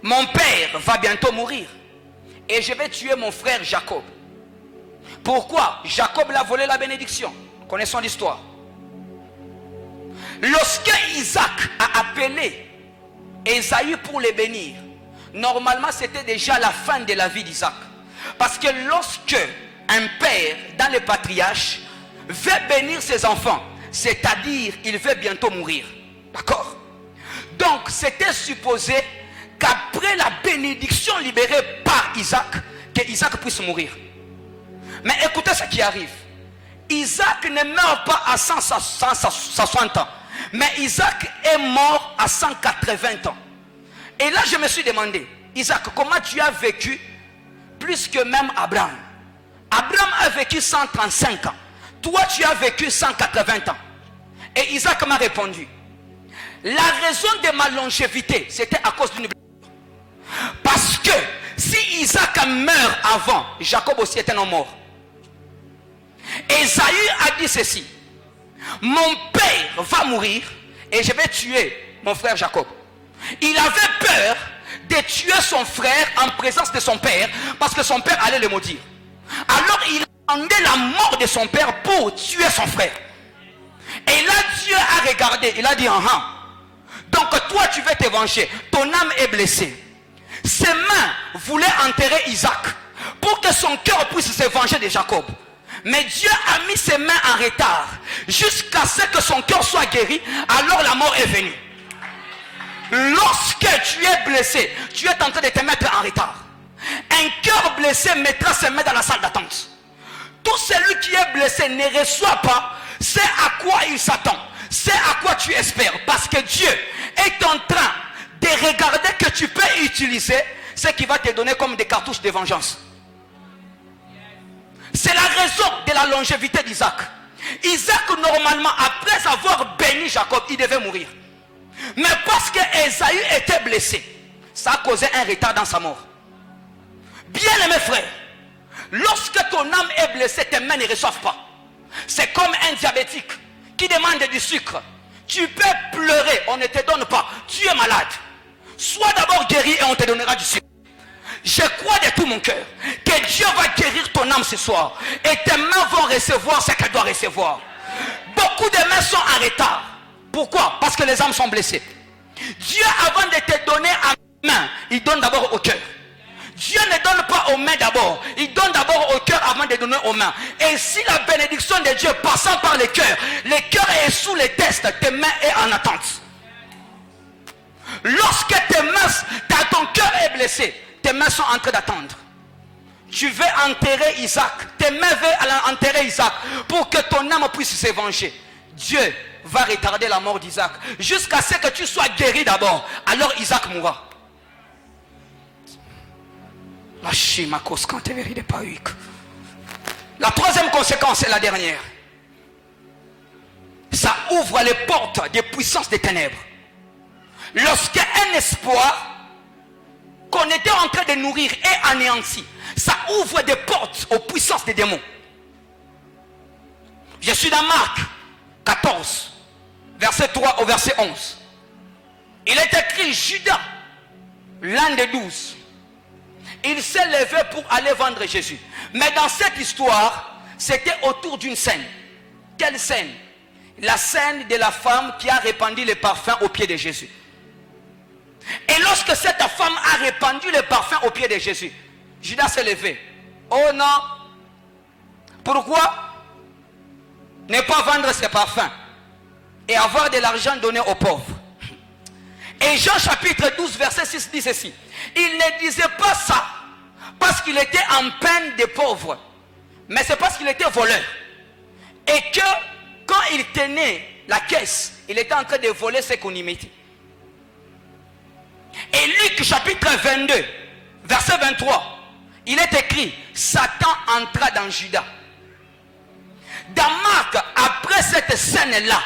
mon père va bientôt mourir. Et je vais tuer mon frère Jacob. Pourquoi? Jacob l'a volé la bénédiction. Connaissons l'histoire. Lorsque Isaac a appelé Ésaü pour les bénir, normalement c'était déjà la fin de la vie d'Isaac. Parce que lorsque un père dans le patriarche veut bénir ses enfants, c'est-à-dire il veut bientôt mourir. D'accord? Donc c'était supposé qu'après la bénédiction libérée par Isaac, que Isaac puisse mourir. Mais écoutez ce qui arrive. Isaac ne meurt pas à 160 ans. Mais Isaac est mort à 180 ans. Et là je me suis demandé, Isaac, comment tu as vécu plus que même Abraham? Abraham a vécu 135 ans. Toi tu as vécu 180 ans. Et Isaac m'a répondu, la raison de ma longévité, c'était à cause d'une blessure. Parce que si Isaac meurt avant, Jacob aussi était non mort. Ésaü a dit ceci, mon père va mourir et je vais tuer mon frère Jacob. Il avait peur de tuer son frère en présence de son père parce que son père allait le maudire. Alors il attendait la mort de son père pour tuer son frère. Et là Dieu a regardé, il a dit, donc toi tu veux te venger, ton âme est blessée. Ses mains voulaient enterrer Isaac pour que son cœur puisse se venger de Jacob. Mais Dieu a mis ses mains en retard jusqu'à ce que son cœur soit guéri. Alors la mort est venue. Lorsque tu es blessé, tu es en train de te mettre en retard. Un cœur blessé mettra ses mains dans la salle d'attente. Tout celui qui est blessé ne reçoit pas ce à quoi il s'attend, ce à quoi tu espères. Parce que Dieu est en train de regarder que tu peux utiliser ce qui va te donner comme des cartouches de vengeance. C'est la raison de la longévité d'Isaac. Isaac, normalement, après avoir béni Jacob, il devait mourir. Mais parce que Ésaü était blessé, ça a causé un retard dans sa mort. Bien-aimés frères, lorsque ton âme est blessée, tes mains ne reçoivent pas. C'est comme un diabétique qui demande du sucre. Tu peux pleurer, on ne te donne pas. Tu es malade. Sois d'abord guéri et on te donnera du sucre. Je crois de tout mon cœur que Dieu va guérir ton âme ce soir. Et tes mains vont recevoir ce qu'elles doivent recevoir. Beaucoup de mains sont en retard. Pourquoi? Parce que les âmes sont blessées. Dieu, avant de te donner à main, il donne d'abord au cœur. Dieu ne donne pas aux mains d'abord. Il donne d'abord au cœur avant de donner aux mains. Et si la bénédiction de Dieu passant par le cœur est sous les tests, tes mains sont en attente. Lorsque ton cœur est blessé, tes mains sont en train d'attendre. Tu veux enterrer Isaac. Tes mains veulent enterrer Isaac pour que ton âme puisse se venger. Dieu va retarder la mort d'Isaac jusqu'à ce que tu sois guéri d'abord. Alors Isaac mourra. La troisième conséquence est la dernière. Ça ouvre les portes des puissances des ténèbres. Lorsqu'un espoir qu'on était en train de nourrir est anéanti, ça ouvre des portes aux puissances des démons. Je suis dans Marc 14, verset 3 au verset 11. Il est écrit, Judas, l'un des 12, il s'est levé pour aller vendre Jésus. Mais dans cette histoire, c'était autour d'une scène. Quelle scène? La scène de la femme qui a répandu le parfum aux pieds de Jésus. Et lorsque cette femme a répandu le parfum aux pieds de Jésus, Judas s'est levé. Oh non! Pourquoi ne pas vendre ses parfums et avoir de l'argent donné aux pauvres? Et Jean chapitre 12 verset 6 dit ceci. Il ne disait pas ça parce qu'il était en peine des pauvres, mais c'est parce qu'il était voleur. Et que quand il tenait la caisse, il était en train de voler ce qu'on y mettait. Et Luc chapitre 22 verset 23, il est écrit, Satan entra dans Judas Dans Marc, après cette scène-là,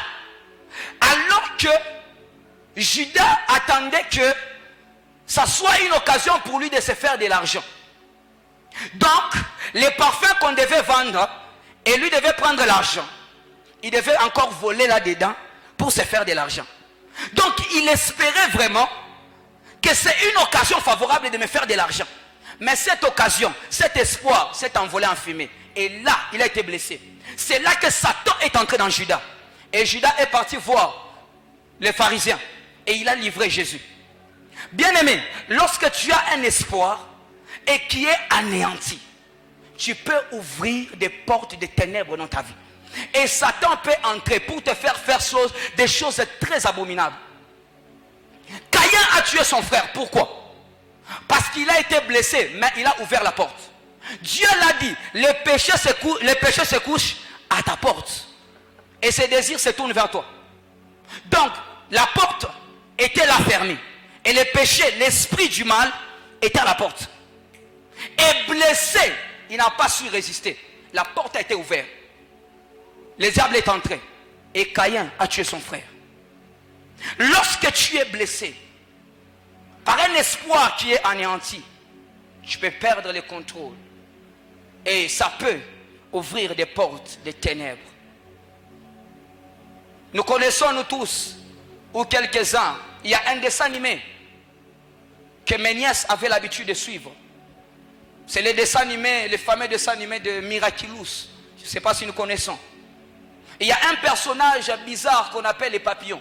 alors que Judas attendait que ça soit une occasion pour lui de se faire de l'argent. Donc, les parfums qu'on devait vendre, et lui devait prendre l'argent. Il devait encore voler là-dedans pour se faire de l'argent. Donc, il espérait vraiment que c'est une occasion favorable de me faire de l'argent. Mais cette occasion, cet espoir s'est envolé en fumée. Et là, il a été blessé. C'est là que Satan est entré dans Judas. Et Judas est parti voir les pharisiens. Et il a livré Jésus. Bien-aimé, lorsque tu as un espoir et qui est anéanti, tu peux ouvrir des portes de ténèbres dans ta vie. Et Satan peut entrer pour te faire faire des choses très abominables. Caïn a tué son frère. Pourquoi? Parce qu'il a été blessé, mais il a ouvert la porte. Dieu l'a dit, les péchés se couchent à ta porte. Et ses désirs se tournent vers toi. Donc, la porte était là fermée. Et le péché, l'esprit du mal, était à la porte. Et blessé, il n'a pas su résister. La porte a été ouverte. Le diable est entré. Et Caïn a tué son frère. Lorsque tu es blessé, par un espoir qui est anéanti, tu peux perdre le contrôle. Et ça peut ouvrir des portes des ténèbres. Nous connaissons, nous tous, ou quelques-uns, il y a un dessin animé que mes nièces avaient l'habitude de suivre. C'est le dessin animé, le fameux dessin animé de Miraculous. Je ne sais pas si nous connaissons. Il y a un personnage bizarre qu'on appelle les papillons.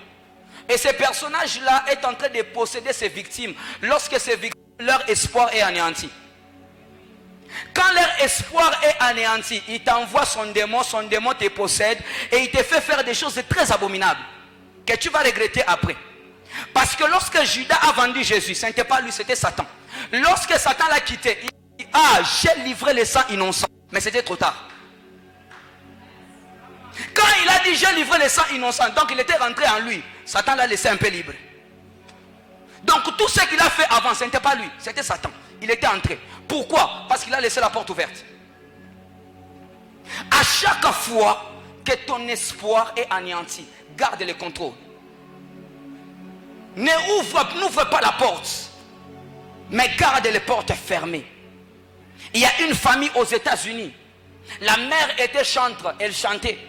Et ce personnage-là est en train de posséder ses victimes lorsque ces victimes, leur espoir est anéanti. Quand leur espoir est anéanti, il t'envoie son démon te possède et il te fait faire des choses très abominables que tu vas regretter après. Parce que lorsque Judas a vendu Jésus, ce n'était pas lui, c'était Satan. Lorsque Satan l'a quitté, il dit, ah, j'ai livré les sangs innocents. Mais c'était trop tard. Quand il a dit, j'ai livré les sangs innocents, donc il était rentré en lui. Satan l'a laissé un peu libre. Donc tout ce qu'il a fait avant, ce n'était pas lui, c'était Satan. Il était entré. Pourquoi? Parce qu'il a laissé la porte ouverte. À chaque fois que ton espoir est anéanti, garde le contrôle. N'ouvre pas la porte, mais garde les portes fermées. Il y a une famille aux États-Unis. La mère était chantre, elle chantait.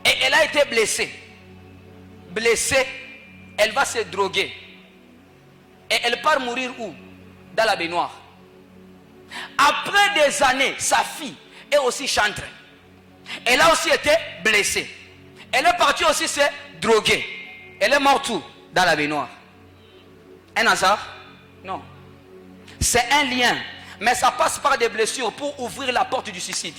Et elle a été blessée. Blessée, elle va se droguer. Et elle part mourir où? Dans la baignoire. Après des années, sa fille est aussi chantre. Elle a aussi été blessée. Elle est partie aussi se droguer. Elle est morte où? Dans la baignoire. Un hasard? Non. C'est un lien. Mais ça passe par des blessures pour ouvrir la porte du suicide.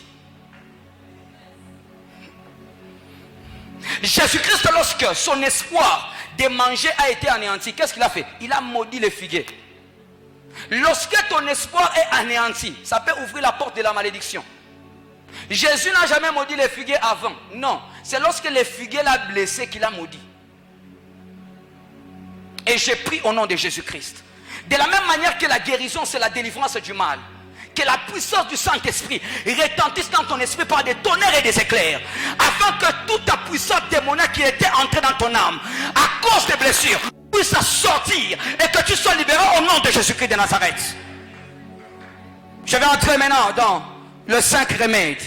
Jésus-Christ, lorsque son espoir de manger a été anéanti, qu'est-ce qu'il a fait? Il a maudit les figuiers. Lorsque ton espoir est anéanti, ça peut ouvrir la porte de la malédiction. Jésus n'a jamais maudit les figuiers avant. Non, c'est lorsque les figuiers l'ont blessé qu'il a maudit. Et j'ai pris au nom de Jésus-Christ. De la même manière que la guérison, c'est la délivrance du mal. Que la puissance du Saint-Esprit retentisse dans ton esprit par des tonnerres et des éclairs. Afin que toute ta puissance démoniaque qui était entrée dans ton âme, à cause des blessures, puisse sortir et que tu sois libéré au nom de Jésus-Christ de Nazareth. Je vais entrer maintenant dans le 5 remèdes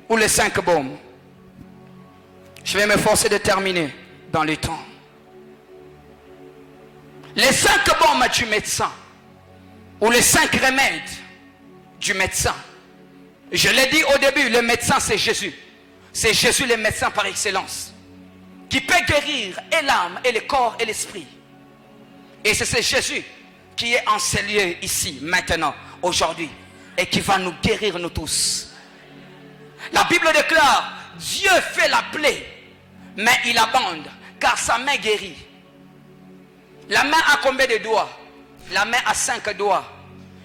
ou les 5 baumes. Je vais m'efforcer de terminer dans le temps. Les 5 baumes du médecin ou les 5 remèdes du médecin. Je l'ai dit au début, le médecin c'est Jésus. C'est Jésus le médecin par excellence. Qui peut guérir et l'âme et le corps et l'esprit. Et c'est Jésus qui est enseigné ici, maintenant, aujourd'hui. Et qui va nous guérir nous tous. La Bible déclare, Dieu fait la plaie, mais il abonde, car sa main guérit. La main a combien de doigts? La main a 5 doigts.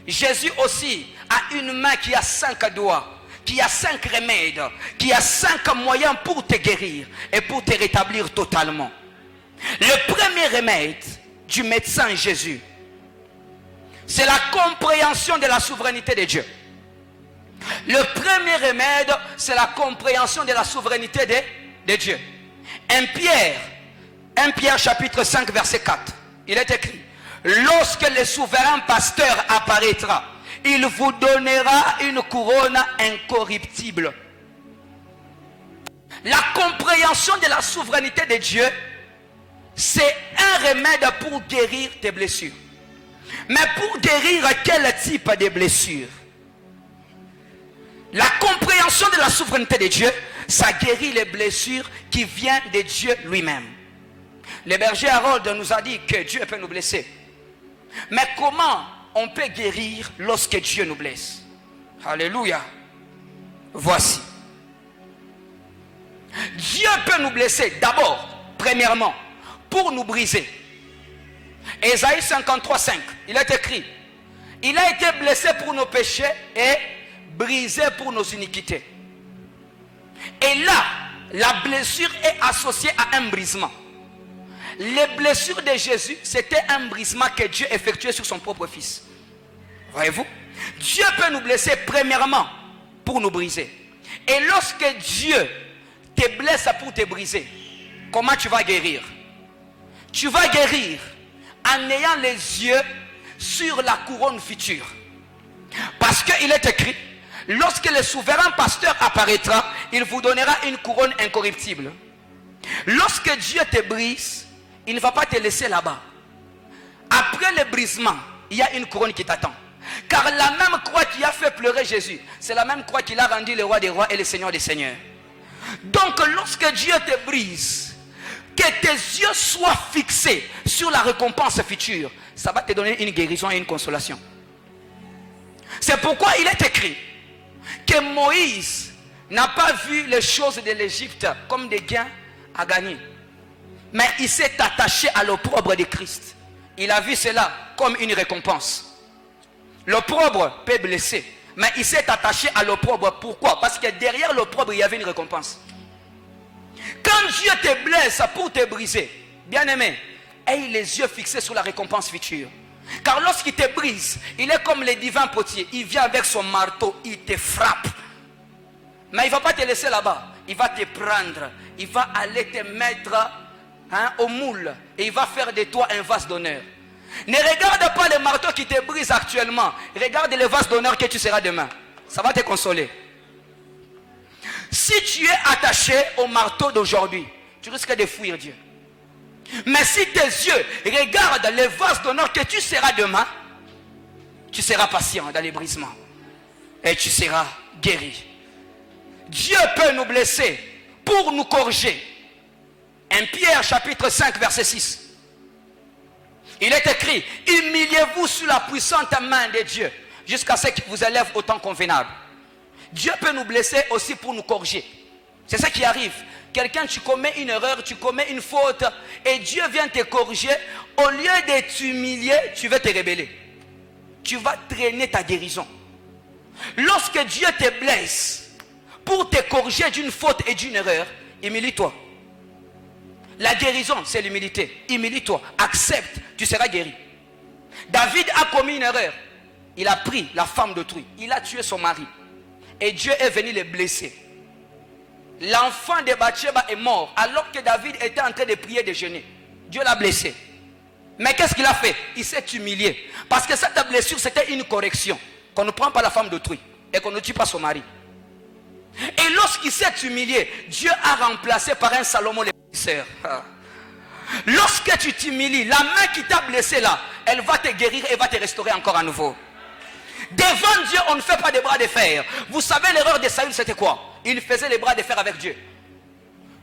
Jésus aussi a une main qui a 5 doigts, qui a 5 remèdes, qui a 5 moyens pour te guérir et pour te rétablir totalement. Le premier remède du médecin Jésus, c'est la compréhension de la souveraineté de Dieu. Le premier remède, c'est la compréhension de la souveraineté de Dieu. 1 Pierre chapitre 5 verset 4. Il est écrit: lorsque le souverain pasteur apparaîtra, il vous donnera une couronne incorruptible. La compréhension de la souveraineté de Dieu, c'est un remède pour guérir tes blessures. Mais pour guérir quel type de blessures? La compréhension de la souveraineté de Dieu, ça guérit les blessures qui viennent de Dieu lui-même. Le berger Harold nous a dit que Dieu peut nous blesser. Mais comment on peut guérir lorsque Dieu nous blesse? Alléluia. Voici. Dieu peut nous blesser d'abord, premièrement, pour nous briser. Ésaïe 53, 5, il est écrit: il a été blessé pour nos péchés et brisé pour nos iniquités. Et là, la blessure est associée à un brisement. Les blessures de Jésus, c'était un brisement que Dieu effectuait sur son propre fils. Voyez-vous? Dieu peut nous blesser premièrement pour nous briser. Et lorsque Dieu te blesse pour te briser, comment tu vas guérir? Tu vas guérir en ayant les yeux sur la couronne future. Parce qu'il est écrit: lorsque le souverain pasteur apparaîtra, il vous donnera une couronne incorruptible. Lorsque Dieu te brise, il ne va pas te laisser là-bas. Après le brisement, il y a une couronne qui t'attend. Car la même croix qui a fait pleurer Jésus, c'est la même croix qui l'a rendu le roi des rois et le seigneur des seigneurs. Donc lorsque Dieu te brise, que tes yeux soient fixés sur la récompense future, ça va te donner une guérison et une consolation. C'est pourquoi il est écrit que Moïse n'a pas vu les choses de l'Égypte comme des gains à gagner. Mais il s'est attaché à l'opprobre de Christ. Il a vu cela comme une récompense. L'opprobre peut blesser, mais il s'est attaché à l'opprobre. Pourquoi? Parce que derrière l'opprobre, il y avait une récompense. Quand Dieu te blesse pour te briser, bien-aimé, aie les yeux fixés sur la récompense future. Car lorsqu'il te brise, il est comme le divin potier. Il vient avec son marteau, il te frappe. Mais il ne va pas te laisser là-bas. Il va te prendre. Il va aller te mettre au moule. Et il va faire de toi un vase d'honneur. Ne regarde pas le marteau qui te brise actuellement. Regarde le vase d'honneur que tu seras demain. Ça va te consoler. Si tu es attaché au marteau d'aujourd'hui, tu risques de fuir Dieu. Mais si tes yeux regardent le vase d'honneur que tu seras demain, tu seras patient dans les brisements. Et tu seras guéri. Dieu peut nous blesser pour nous corriger. 1 Pierre chapitre 5 verset 6. Il est écrit: humiliez-vous sous la puissante main de Dieu jusqu'à ce qu'il vous élève au temps convenable. Dieu peut nous blesser aussi pour nous corriger. C'est ça qui arrive. Quelqu'un, tu commets une erreur, tu commets une faute et Dieu vient te corriger. Au lieu de t'humilier, tu vas te rebeller. Tu vas traîner ta guérison. Lorsque Dieu te blesse pour te corriger d'une faute et d'une erreur, humilie-toi. La guérison, c'est l'humilité. Humilie-toi, accepte, tu seras guéri. David a commis une erreur. Il a pris la femme d'autrui. Il a tué son mari. Et Dieu est venu le blesser. L'enfant de Bathsheba est mort alors que David était en train de prier, de jeûner. Dieu l'a blessé. Mais qu'est-ce qu'il a fait? Il s'est humilié. Parce que cette blessure, c'était une correction. Qu'on ne prend pas la femme d'autrui et qu'on ne tue pas son mari. Et lorsqu'il s'est humilié, Dieu a remplacé par un Salomon le blesseur. Lorsque tu t'humilies, la main qui t'a blessé là, elle va te guérir et va te restaurer encore à nouveau. Devant Dieu, on ne fait pas des bras de fer. Vous savez, l'erreur de Saül, c'était quoi? Il faisait les bras de fer avec Dieu.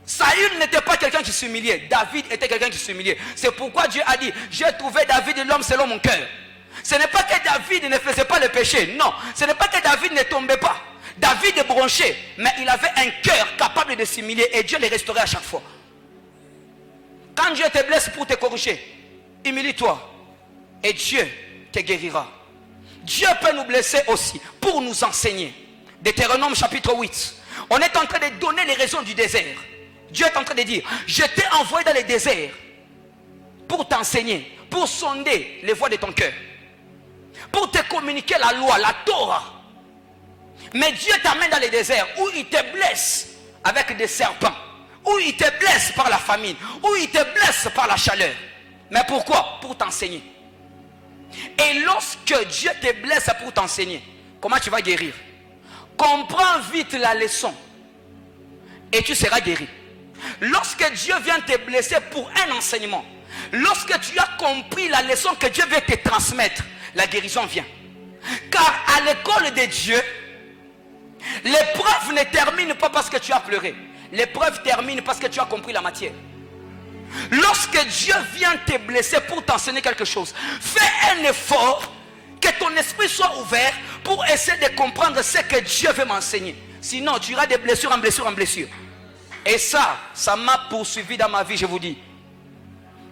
Saül n'était pas quelqu'un qui s'humiliait. David était quelqu'un qui s'humiliait. C'est pourquoi Dieu a dit: j'ai trouvé David l'homme selon mon cœur. Ce n'est pas que David ne faisait pas le péché. Non, ce n'est pas que David ne tombait pas. David est bronché, mais il avait un cœur capable de s'humilier et Dieu le restaurait à chaque fois. Quand Dieu te blesse pour te corriger, humilie-toi et Dieu te guérira. Dieu peut nous blesser aussi pour nous enseigner. Deutéronome chapitre 8. On est en train de donner les raisons du désert. Dieu est en train de dire: je t'ai envoyé dans le désert pour t'enseigner, pour sonder les voies de ton cœur, pour te communiquer la loi, la Torah. Mais Dieu t'amène dans le désert où il te blesse avec des serpents, où il te blesse par la famine, où il te blesse par la chaleur. Mais pourquoi? Pour t'enseigner. Et lorsque Dieu te blesse pour t'enseigner, comment tu vas guérir? Comprends vite la leçon et tu seras guéri. Lorsque Dieu vient te blesser pour un enseignement, lorsque tu as compris la leçon que Dieu veut te transmettre, la guérison vient. Car à l'école de Dieu, l'épreuve ne termine pas parce que tu as pleuré. L'épreuve termine parce que tu as compris la matière. Lorsque Dieu vient te blesser pour t'enseigner quelque chose, fais un effort, que ton esprit soit ouvert pour essayer de comprendre ce que Dieu veut m'enseigner. Sinon, tu iras de blessure en blessure en blessure. Et ça m'a poursuivi dans ma vie, je vous dis.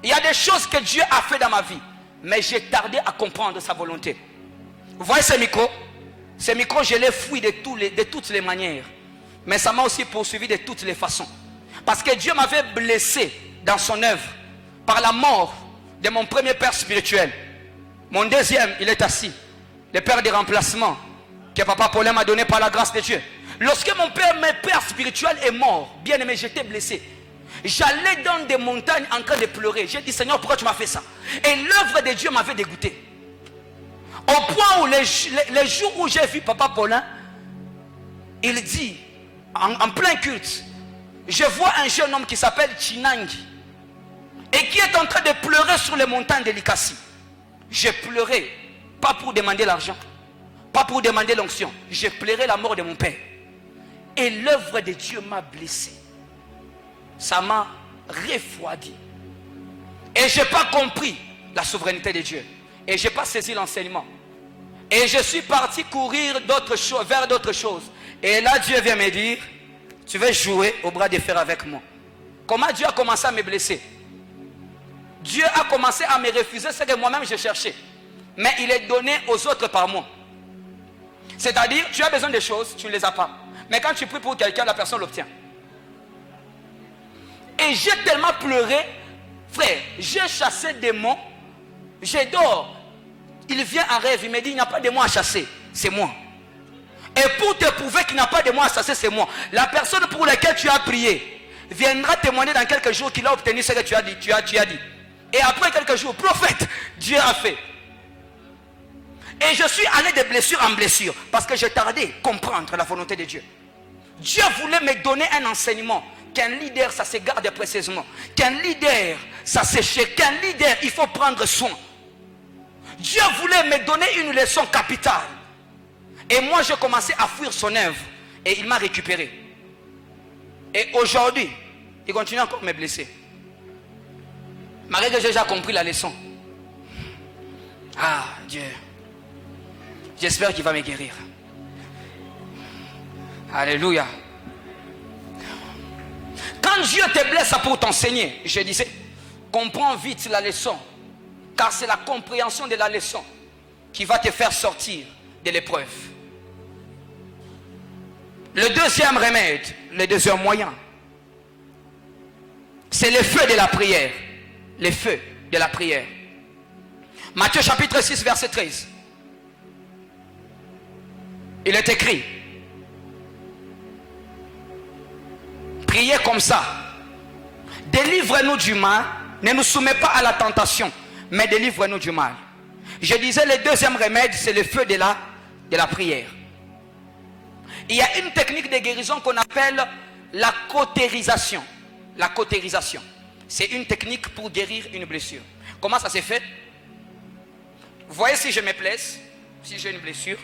Il y a des choses que Dieu a fait dans ma vie, mais j'ai tardé à comprendre sa volonté. Vous voyez ce micro? Ce micro, je l'ai fui de toutes les manières. Mais ça m'a aussi poursuivi de toutes les façons. Parce que Dieu m'avait blessé dans son œuvre par la mort de mon premier père spirituel. Mon deuxième, il est assis. Le père de remplacement que papa Paulin m'a donné par la grâce de Dieu. Lorsque mon père spirituel est mort, bien aimé, j'étais blessé. J'allais dans des montagnes en train de pleurer. J'ai dit, Seigneur, pourquoi tu m'as fait ça? Et l'œuvre de Dieu m'avait dégoûté. Au point où les jours où j'ai vu papa Paulin, il dit, en plein culte, je vois un jeune homme qui s'appelle Chinangi et qui est en train de pleurer sur les montagnes de Likasi. J'ai pleuré, pas pour demander l'argent, pas pour demander l'onction. J'ai pleuré la mort de mon père. Et l'œuvre de Dieu m'a blessé. Ça m'a refroidi. Et je n'ai pas compris la souveraineté de Dieu. Et je n'ai pas saisi l'enseignement. Et je suis parti courir vers d'autres choses. Et là, Dieu vient me dire, tu veux jouer au bras de fer avec moi. Comment Dieu a commencé à me blesser? Dieu a commencé à me refuser ce que moi-même je cherchais. Mais il est donné aux autres par moi. C'est-à-dire, tu as besoin de choses, tu ne les as pas. Mais quand tu pries pour quelqu'un, la personne l'obtient. Et j'ai tellement pleuré, frère, j'ai chassé des démons, je dors. Il vient en rêve, il me dit, il n'y a pas de démon à chasser, c'est moi. Et pour te prouver qu'il n'y a pas de démon à chasser, c'est moi. La personne pour laquelle tu as prié viendra témoigner dans quelques jours qu'il a obtenu ce que tu as dit. Tu as dit. Et après quelques jours, prophète, Dieu a fait. Et je suis allé de blessure en blessure parce que j'ai tardé à comprendre la volonté de Dieu. Dieu voulait me donner un enseignement. Qu'un leader, ça se garde précisément. Qu'un leader, ça s'échec. Qu'un leader, il faut prendre soin. Dieu voulait me donner une leçon capitale. Et moi, j'ai commencé à fuir son œuvre. Et il m'a récupéré. Et aujourd'hui, il continue encore à me blesser. Malgré que j'ai déjà compris la leçon. Ah, Dieu. J'espère qu'il va me guérir. Alléluia. Quand Dieu te blesse pour t'enseigner, je disais, comprends vite la leçon. Car c'est la compréhension de la leçon qui va te faire sortir de l'épreuve. Le deuxième remède, le deuxième moyen, c'est le feu de la prière. Le feu de la prière. Matthieu chapitre 6, verset 13. Il est écrit, priez comme ça. Délivre-nous du mal. Ne nous soumets pas à la tentation, mais délivre-nous du mal. Je disais, le deuxième remède, c'est le feu de la prière. Il y a une technique de guérison qu'on appelle la cautérisation. La cautérisation. C'est une technique pour guérir une blessure. Comment ça s'est fait? Vous voyez, si je me blesse, si j'ai une blessure,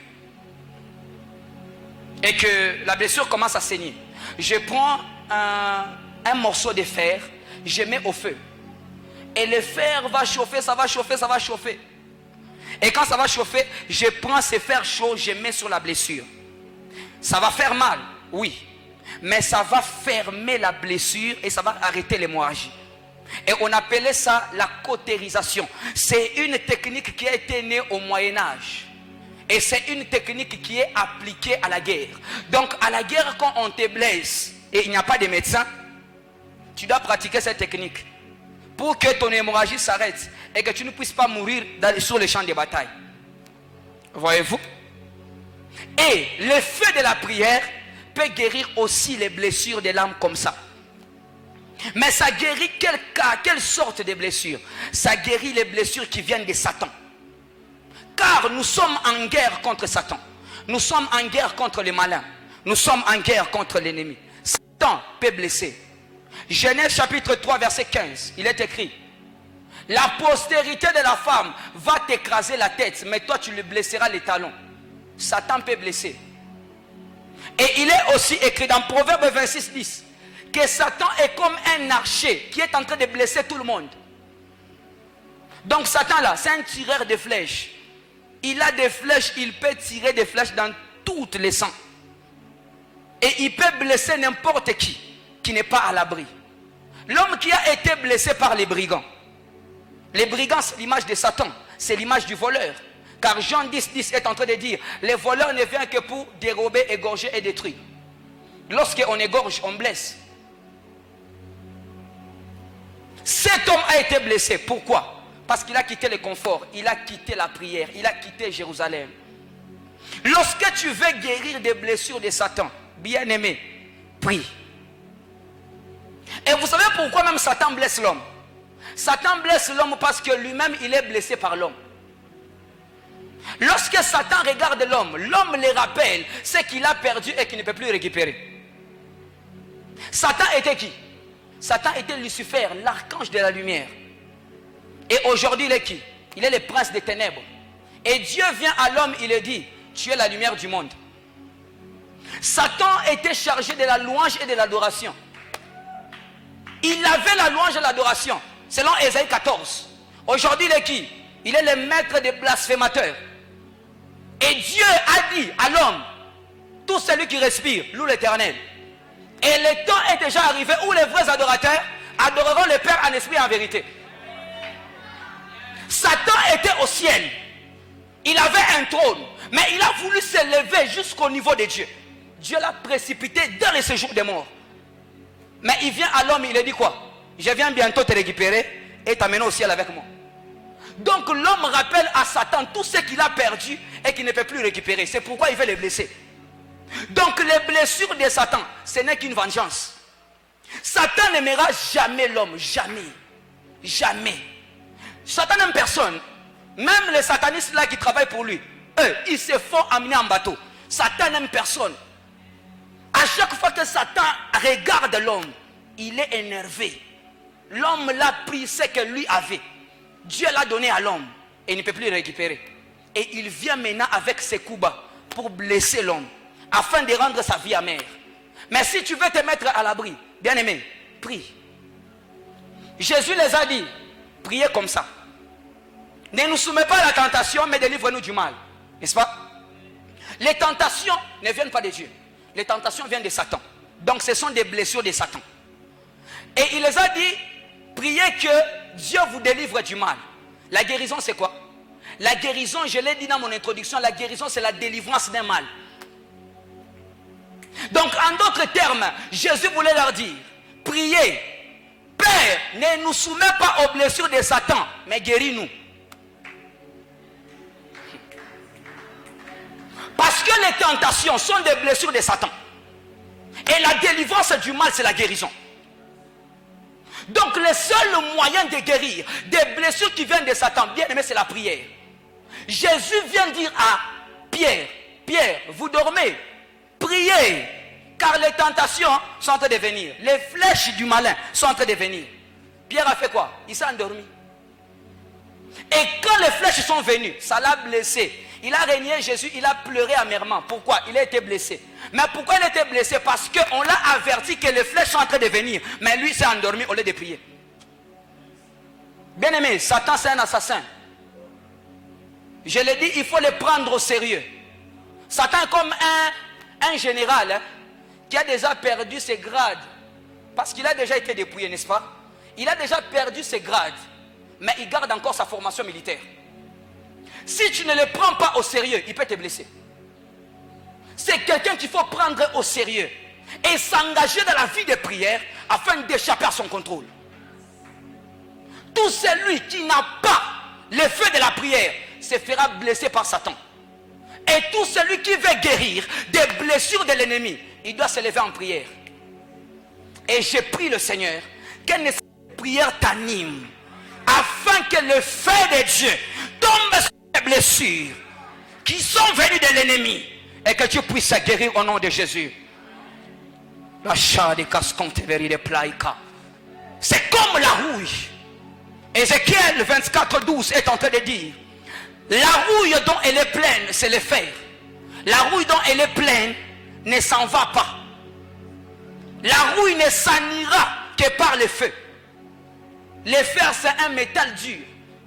et que la blessure commence à saigner, je prends un morceau de fer, je mets au feu. Et le fer va chauffer, ça va chauffer, ça va chauffer. Et quand ça va chauffer, je prends ce fer chaud, je mets sur la blessure. Ça va faire mal, oui. Mais ça va fermer la blessure et ça va arrêter l'hémorragie. Et on appelait ça la cautérisation. C'est une technique qui a été née au Moyen-Âge. Et c'est une technique qui est appliquée à la guerre. Donc à la guerre, quand on te blesse et il n'y a pas de médecin, tu dois pratiquer cette technique pour que ton hémorragie s'arrête et que tu ne puisses pas mourir sur les champs de bataille. Voyez-vous? Et le feu de la prière peut guérir aussi les blessures de l'âme comme ça. Mais ça guérit quel cas, quelle sorte de blessures? Ça guérit les blessures qui viennent de Satan. Car nous sommes en guerre contre Satan. Nous sommes en guerre contre les malins. Nous sommes en guerre contre l'ennemi. Satan peut blesser. Genèse chapitre 3 verset 15. Il est écrit: la postérité de la femme va t'écraser la tête, mais toi tu lui blesseras les talons. Satan peut blesser. Et il est aussi écrit dans Proverbe 26, 10 que Satan est comme un archer qui est en train de blesser tout le monde. Donc Satan là, c'est un tireur de flèches. Il a des flèches, il peut tirer des flèches dans toutes les sens. Et il peut blesser n'importe qui n'est pas à l'abri. L'homme qui a été blessé par les brigands. Les brigands, c'est l'image de Satan, c'est l'image du voleur. Car Jean 10, 10 est en train de dire: les voleurs ne viennent que pour dérober, égorger et détruire. Lorsqu'on égorge, on blesse. Cet homme a été blessé. Pourquoi? Parce qu'il a quitté le confort, il a quitté la prière, il a quitté Jérusalem. Lorsque tu veux guérir des blessures de Satan, bien-aimé, prie. Et vous savez pourquoi même Satan blesse l'homme? Satan blesse l'homme parce que lui-même il est blessé par l'homme. Lorsque Satan regarde l'homme, l'homme le rappelle ce qu'il a perdu et qu'il ne peut plus récupérer. Satan était qui? Satan était Lucifer, l'archange de la lumière. Et aujourd'hui il est qui? Il est le prince des ténèbres. Et Dieu vient à l'homme, il lui dit: tu es la lumière du monde. Satan était chargé de la louange et de l'adoration. Il avait la louange et l'adoration, selon Ésaïe 14. Aujourd'hui il est qui? Il est le maître des blasphémateurs. Et Dieu a dit à l'homme: tout celui qui respire loue l'Éternel. Et le temps est déjà arrivé où les vrais adorateurs adoreront le Père en esprit et en vérité. Satan était au ciel. Il avait un trône, mais il a voulu s'élever jusqu'au niveau de Dieu. Dieu l'a précipité dans le séjour des morts. Mais il vient à l'homme, il lui dit quoi? Je viens bientôt te récupérer et t'amener au ciel avec moi. Donc l'homme rappelle à Satan tout ce qu'il a perdu et qu'il ne peut plus récupérer. C'est pourquoi il veut les blesser. Donc les blessures de Satan, ce n'est qu'une vengeance. Satan n'aimera jamais l'homme, jamais. Jamais. Satan n'aime personne. Même les satanistes là qui travaillent pour lui, eux, ils se font amener en bateau. Satan n'aime personne. À chaque fois que Satan regarde l'homme, il est énervé. L'homme l'a pris ce que lui avait. Dieu l'a donné à l'homme et il ne peut plus le récupérer. Et il vient maintenant avec ses coups bas pour blesser l'homme, afin de rendre sa vie amère. Mais si tu veux te mettre à l'abri, bien-aimé, prie. Jésus les a dit: priez comme ça. Ne nous soumets pas à la tentation, mais délivre-nous du mal. N'est-ce pas? Les tentations ne viennent pas de Dieu. Les tentations viennent de Satan. Donc ce sont des blessures de Satan. Et il les a dit: priez que Dieu vous délivre du mal. La guérison c'est quoi? La guérison, je l'ai dit dans mon introduction, la guérison c'est la délivrance d'un mal. Donc en d'autres termes, Jésus voulait leur dire: priez, Père, ne nous soumets pas aux blessures de Satan, mais guéris-nous. Parce que les tentations sont des blessures de Satan. Et la délivrance du mal, c'est la guérison. Donc le seul moyen de guérir des blessures qui viennent de Satan, bien aimé, c'est la prière. Jésus vient dire à Pierre: Pierre, vous dormez, priez, car les tentations sont en train de venir. Les flèches du malin sont en train de venir. Pierre a fait quoi? Il s'est endormi. Et quand les flèches sont venues, ça l'a blessé. Il a régné Jésus, il a pleuré amèrement. Pourquoi? Il a été blessé. Mais pourquoi il a été blessé? Parce qu'on l'a averti que les flèches sont en train de venir. Mais lui s'est endormi au lieu de prier. Bien aimé, Satan c'est un assassin. Je l'ai dit, il faut le prendre au sérieux. Satan est comme un général qui a déjà perdu ses grades. Parce qu'il a déjà été dépouillé, n'est-ce pas? Il a déjà perdu ses grades. Mais il garde encore sa formation militaire. Si tu ne le prends pas au sérieux, il peut te blesser. C'est quelqu'un qu'il faut prendre au sérieux et s'engager dans la vie de prière afin d'échapper à son contrôle. Tout celui qui n'a pas le feu de la prière se fera blesser par Satan. Et tout celui qui veut guérir des blessures de l'ennemi, il doit se lever en prière. Et j'ai prie le Seigneur qu'une prière t'anime, afin que le feu de Dieu tombe sur les blessures qui sont venues de l'ennemi et que tu puisses guérir au nom de Jésus. C'est comme la rouille. Ézéchiel 24:12 est en train de dire: la rouille dont elle est pleine, c'est le fer. La rouille dont elle est pleine ne s'en va pas. La rouille ne s'en ira que par le feu. Le fer, c'est un métal dur.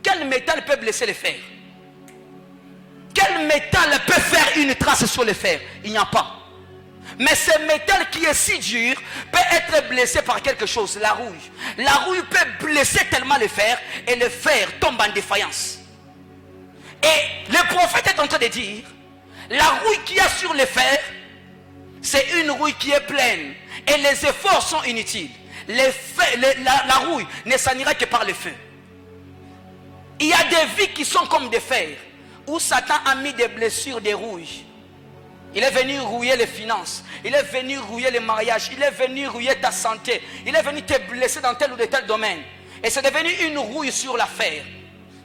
Quel métal peut blesser le fer? Quel métal peut faire une trace sur le fer? Il n'y a pas. Mais ce métal qui est si dur peut être blessé par quelque chose, la rouille. La rouille peut blesser tellement le fer et le fer tombe en défaillance. Et le prophète est en train de dire: la rouille qu'il y a sur le fer, c'est une rouille qui est pleine et les efforts sont inutiles. La rouille ne s'en ira que par le feu. Il y a des vies qui sont comme des fers, où Satan a mis des blessures, des rouilles. Il est venu rouiller les finances, il est venu rouiller les mariages, il est venu rouiller ta santé, il est venu te blesser dans tel ou tel domaine. Et c'est devenu une rouille sur la fer.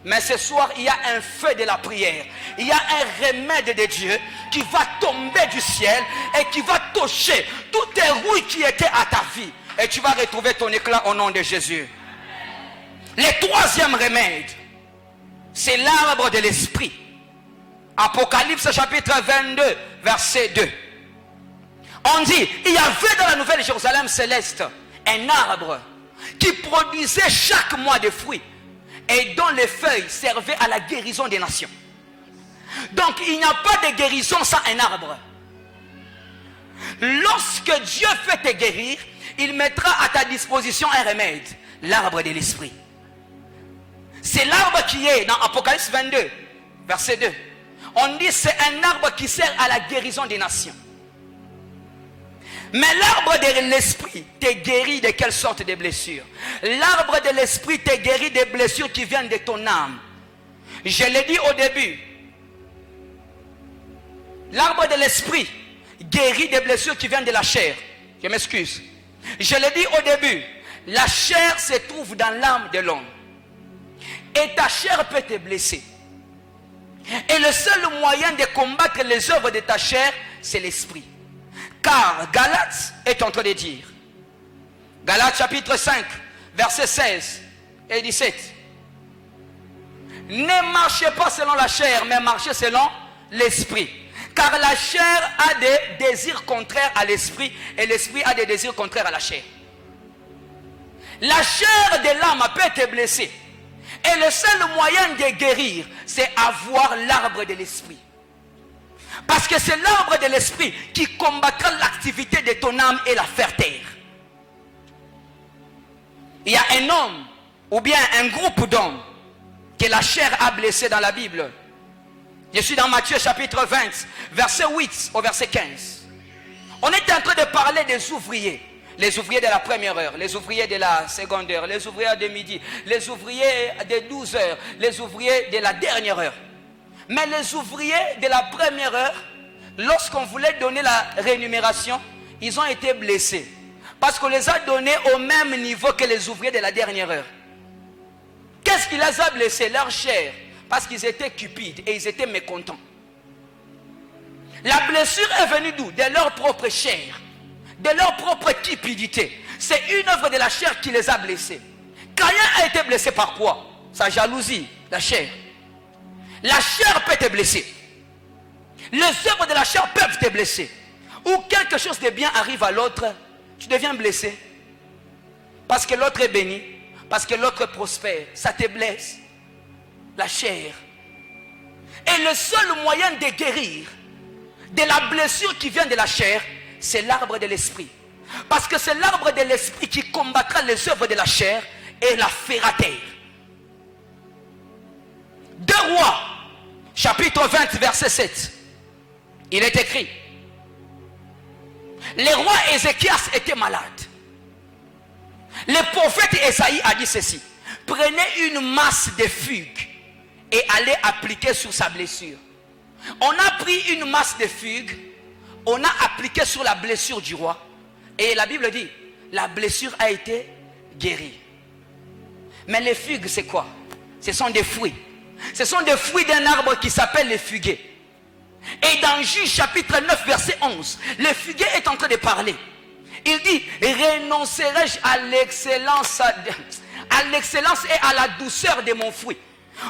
Mais ce soir, il y a un feu de la prière. Il y a un remède de Dieu qui va tomber du ciel et qui va toucher toutes les rouilles qui étaient à ta vie. Et tu vas retrouver ton éclat au nom de Jésus. Le troisième remède, c'est l'arbre de l'esprit. Apocalypse chapitre 22, verset 2. On dit: il y avait dans la nouvelle Jérusalem céleste un arbre qui produisait chaque mois des fruits et dont les feuilles servaient à la guérison des nations. Donc il n'y a pas de guérison sans un arbre. Lorsque Dieu fait te guérir, il mettra à ta disposition un remède, l'arbre de l'esprit. C'est l'arbre qui est dans Apocalypse 22, verset 2. On dit c'est un arbre qui sert à la guérison des nations. Mais l'arbre de l'esprit te guérit de quelle sorte de blessures? L'arbre de l'esprit te guérit des blessures qui viennent de ton âme. Je l'ai dit au début. L'arbre de l'esprit guérit des blessures qui viennent de la chair. Je m'excuse. Je l'ai dit au début. La chair se trouve dans l'âme de l'homme. Et ta chair peut te blesser. Et le seul moyen de combattre les œuvres de ta chair, c'est l'esprit. Car Galates est en train de dire, Galates chapitre 5, versets 16 et 17. Ne marchez pas selon la chair, mais marchez selon l'esprit. Car la chair a des désirs contraires à l'esprit et l'esprit a des désirs contraires à la chair. La chair de l'âme peut te blesser. Et le seul moyen de guérir, c'est avoir l'arbre de l'esprit. Parce que c'est l'arbre de l'esprit qui combattra l'activité de ton âme et la faire taire. Il y a un homme ou bien un groupe d'hommes que la chair a blessé dans la Bible. Je suis dans Matthieu chapitre 20, verset 8 au verset 15. On est en train de parler des ouvriers. Les ouvriers de la première heure, les ouvriers de la seconde heure, les ouvriers de midi, les ouvriers de 12 heures, les ouvriers de la dernière heure. Mais les ouvriers de la première heure, lorsqu'on voulait donner la rémunération, ils ont été blessés. Parce qu'on les a donnés au même niveau que les ouvriers de la dernière heure. Qu'est-ce qui les a blessés? Leur chair. Parce qu'ils étaient cupides et ils étaient mécontents. La blessure est venue d'où? De leur propre chair. De leur propre cupidité. C'est une œuvre de la chair qui les a blessés. Caïn a été blessé par quoi? Sa jalousie, la chair. La chair peut te blesser. Les œuvres de la chair peuvent te blesser. Ou quelque chose de bien arrive à l'autre, tu deviens blessé. Parce que l'autre est béni, parce que l'autre prospère, ça te blesse. La chair. Et le seul moyen de guérir de la blessure qui vient de la chair, c'est l'arbre de l'esprit. Parce que c'est l'arbre de l'esprit qui combattra les œuvres de la chair et la fera taire. 2 Rois, chapitre 20, verset 7. Il est écrit: le roi Ézéchias était malade. Le prophète Esaïe a dit ceci: prenez une masse de figues et allez appliquer sur sa blessure. On a pris une masse de figues, on a appliqué sur la blessure du roi. Et la Bible dit, la blessure a été guérie. Mais les figues, c'est quoi? Ce sont des fruits. Ce sont des fruits d'un arbre qui s'appelle le figuier. Et dans Juge chapitre 9 verset 11, le figuier est en train de parler. Il dit, renoncerai-je à l'excellence et à la douceur de mon fruit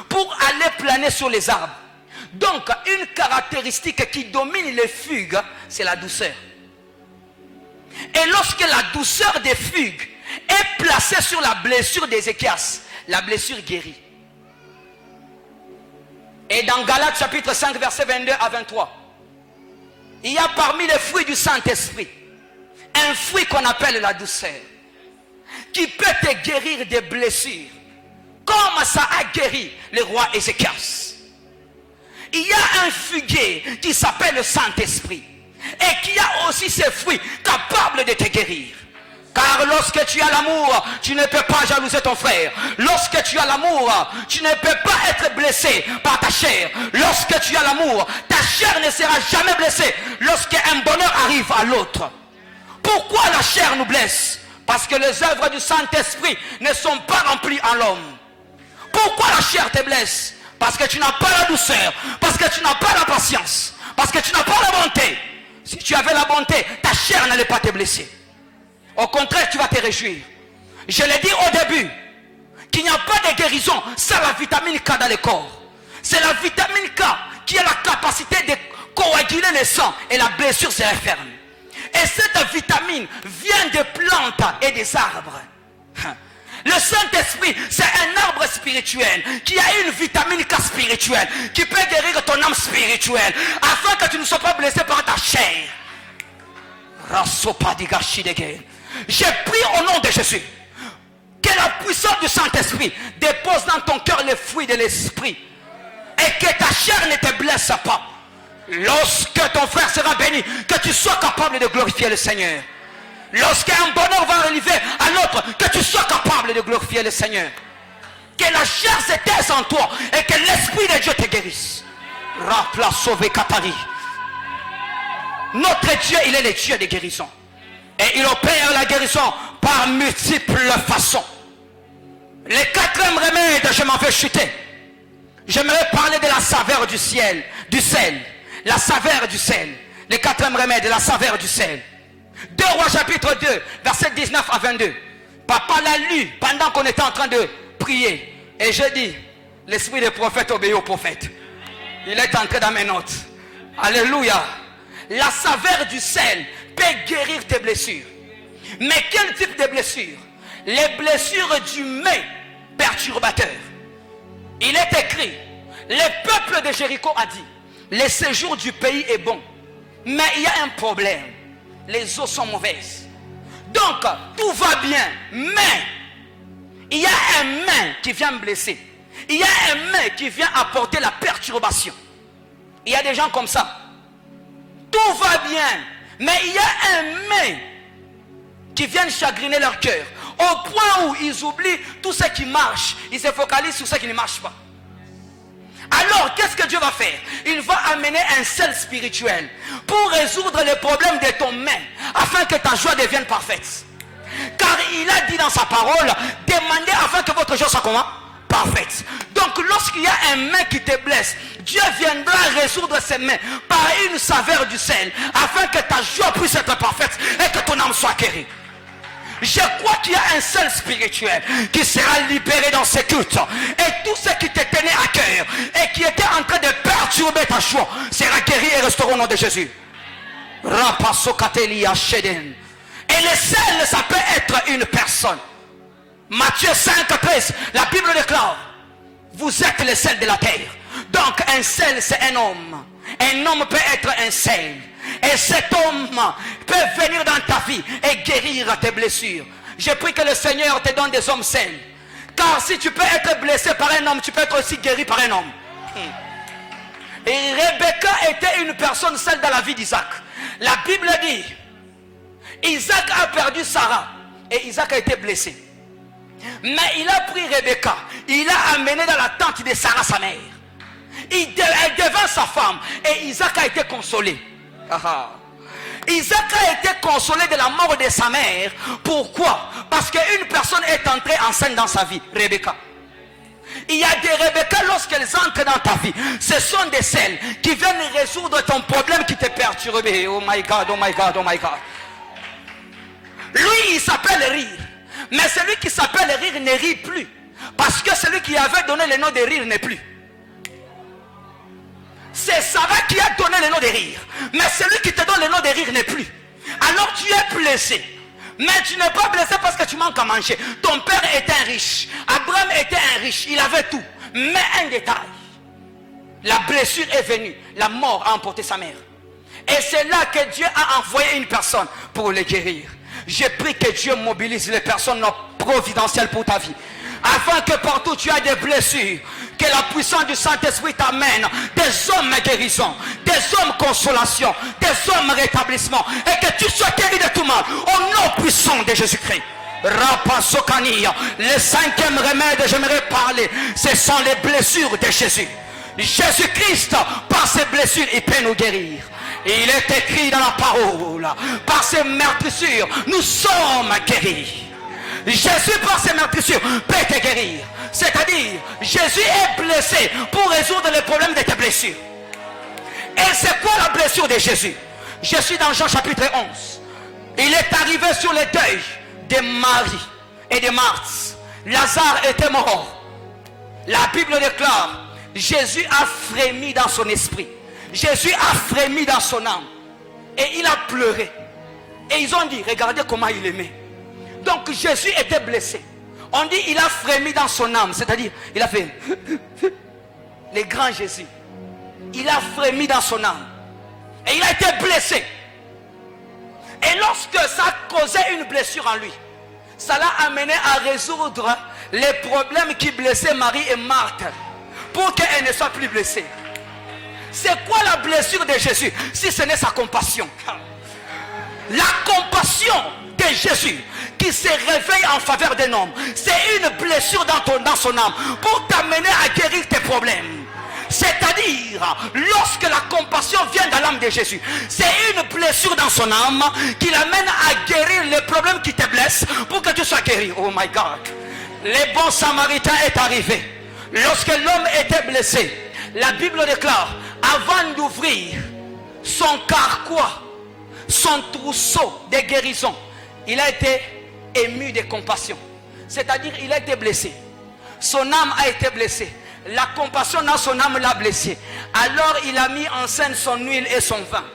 pour aller planer sur les arbres. Donc, une caractéristique qui domine les figues, c'est la douceur. Et lorsque la douceur des figues est placée sur la blessure d'Ézéchias, la blessure guérit. Et dans Galates chapitre 5 verset 22 à 23, il y a parmi les fruits du Saint-Esprit un fruit qu'on appelle la douceur, qui peut te guérir des blessures, comme ça a guéri le roi Ézéchias. Il y a un figuier qui s'appelle le Saint-Esprit et qui a aussi ses fruits capables de te guérir. Car lorsque tu as l'amour, tu ne peux pas jalouser ton frère. Lorsque tu as l'amour, tu ne peux pas être blessé par ta chair. Lorsque tu as l'amour, ta chair ne sera jamais blessée lorsqu'un bonheur arrive à l'autre. Pourquoi la chair nous blesse? Parce que les œuvres du Saint-Esprit ne sont pas remplies en l'homme. Pourquoi la chair te blesse? Parce que tu n'as pas la douceur, parce que tu n'as pas la patience, parce que tu n'as pas la bonté. Si tu avais la bonté, ta chair n'allait pas te blesser. Au contraire, tu vas te réjouir. Je l'ai dit au début, qu'il n'y a pas de guérison sans la vitamine K dans le corps. C'est la vitamine K qui a la capacité de coaguler le sang et la blessure se referme. Et cette vitamine vient des plantes et des arbres. Le Saint-Esprit, c'est un arbre spirituel qui a une vitamine K spirituelle qui peut guérir ton âme spirituelle afin que tu ne sois pas blessé par ta chair. J'ai pris au nom de Jésus que la puissance du Saint-Esprit dépose dans ton cœur les fruits de l'Esprit et que ta chair ne te blesse pas. Lorsque ton frère sera béni, que tu sois capable de glorifier le Seigneur. Lorsqu'un bonheur va arriver à l'autre, que tu sois capable de glorifier le Seigneur. Que la chair se taise en toi et que l'Esprit de Dieu te guérisse. Rapla sauvé Katari. Notre Dieu, il est le Dieu de guérison. Et il opère la guérison par multiples façons. Le quatrième remède, je m'en vais chuter. J'aimerais parler de la saveur du ciel, du sel. La saveur du sel. Le quatrième remède, la saveur du sel. 2 Rois chapitre 2, verset 19 à 22. Papa l'a lu pendant qu'on était en train de prier. Et je dis, l'esprit des prophètes obéit aux prophètes. Il est entré dans mes notes. Alléluia. La saveur du sel peut guérir tes blessures. Mais quel type de blessures? Les blessures d'humains perturbateurs. Il est écrit, le peuple de Jéricho a dit, le séjour du pays est bon, mais il y a un problème. Les eaux sont mauvaises. Donc, tout va bien, mais il y a un main qui vient me blesser. Il y a un main qui vient apporter la perturbation. Il y a des gens comme ça. Tout va bien, mais il y a un main qui vient chagriner leur cœur. Au point où ils oublient tout ce qui marche. Ils se focalisent sur ce qui ne marche pas. Alors, qu'est-ce que Dieu va faire? Il va amener un sel spirituel pour résoudre les problèmes de ton main, afin que ta joie devienne parfaite. Car il a dit dans sa parole, demandez afin que votre joie soit comment? Parfaite. Donc, lorsqu'il y a un main qui te blesse, Dieu viendra résoudre ces mains par une saveur du sel, afin que ta joie puisse être parfaite et que ton âme soit guérie. Je crois qu'il y a un sel spirituel qui sera libéré dans ces cultes. Et tout ce qui te tenait à cœur et qui était en train de perturber ta joie sera guéri et restauré au nom de Jésus. Et le sel, ça peut être une personne. Matthieu 5:13, la Bible déclare, vous êtes le sel de la terre. Donc un sel, c'est un homme. Un homme peut être un sel. Et cet homme peut venir dans ta vie et guérir tes blessures. Je prie que le Seigneur te donne des hommes sels. Car si tu peux être blessé par un homme, tu peux être aussi guéri par un homme. Et Rebecca était une personne seule dans la vie d'Isaac. La Bible dit, Isaac a perdu Sarah et Isaac a été blessé. Mais il a pris Rebecca, il l'a amené dans la tente de Sarah sa mère. Elle devint sa femme. Et Isaac a été consolé. Isaac a été consolé de la mort de sa mère. Pourquoi? Parce qu'une personne est entrée enceinte dans sa vie. Rebecca. Il y a des Rebecca, lorsqu'elles entrent dans ta vie, ce sont des celles qui viennent résoudre ton problème qui te perturbe. Oh my God, oh my God, oh my God. Lui, il s'appelle Rire. Mais celui qui s'appelle Rire ne rit plus. Parce que celui qui avait donné le nom de Rire n'est plus. C'est Sarah qui a donné le nom de Rire. Mais celui qui te donne le nom de Rire n'est plus. Alors tu es blessé. Mais tu n'es pas blessé parce que tu manques à manger. Ton père était un riche. Abraham était un riche. Il avait tout. Mais un détail. La blessure est venue. La mort a emporté sa mère. Et c'est là que Dieu a envoyé une personne pour le guérir. J'ai pris que Dieu mobilise les personnes providentielles pour ta vie. Afin que partout tu as des blessures, que la puissance du Saint-Esprit t'amène des hommes guérison, des hommes consolation, des hommes rétablissement, et que tu sois guéri de tout mal au nom puissant de Jésus-Christ. Rapasokania, le cinquième remède, j'aimerais parler, ce sont les blessures de Jésus. Jésus-Christ, par ses blessures, il peut nous guérir. Il est écrit dans la parole, par ses meurtrissures, nous sommes guéris. Jésus par ses meurtrissures peut te guérir. C'est-à-dire, Jésus est blessé pour résoudre les problèmes de tes blessures. Et c'est quoi la blessure de Jésus? Je suis dans Jean chapitre 11. Il est arrivé sur le deuil de Marie et de Marthe. Lazare était mort. La Bible déclare, Jésus a frémi dans son esprit. Jésus a frémi dans son âme. Et il a pleuré. Et ils ont dit, regardez comment il aimait. Donc Jésus était blessé. On dit il a frémi dans son âme. C'est-à-dire il a fait le grand Jésus. Il a frémi dans son âme. Et il a été blessé. Et lorsque ça a causé une blessure en lui, ça l'a amené à résoudre les problèmes qui blessaient Marie et Marthe, pour qu'elle ne soit plus blessée. C'est quoi la blessure de Jésus si ce n'est sa compassion? La compassion de Jésus qui se réveille en faveur d'un homme, c'est une blessure dans son âme pour t'amener à guérir tes problèmes. C'est-à-dire, lorsque la compassion vient dans l'âme de Jésus, c'est une blessure dans son âme qui l'amène à guérir les problèmes qui te blessent pour que tu sois guéri. Oh my God. Le bon samaritain est arrivé. Lorsque l'homme était blessé, la Bible déclare, avant d'ouvrir son carquois, son trousseau de guérison, il a été ému de compassion. C'est-à-dire, il a été blessé. Son âme a été blessée. La compassion dans son âme l'a blessé. Alors il a mis en scène son huile et son vin.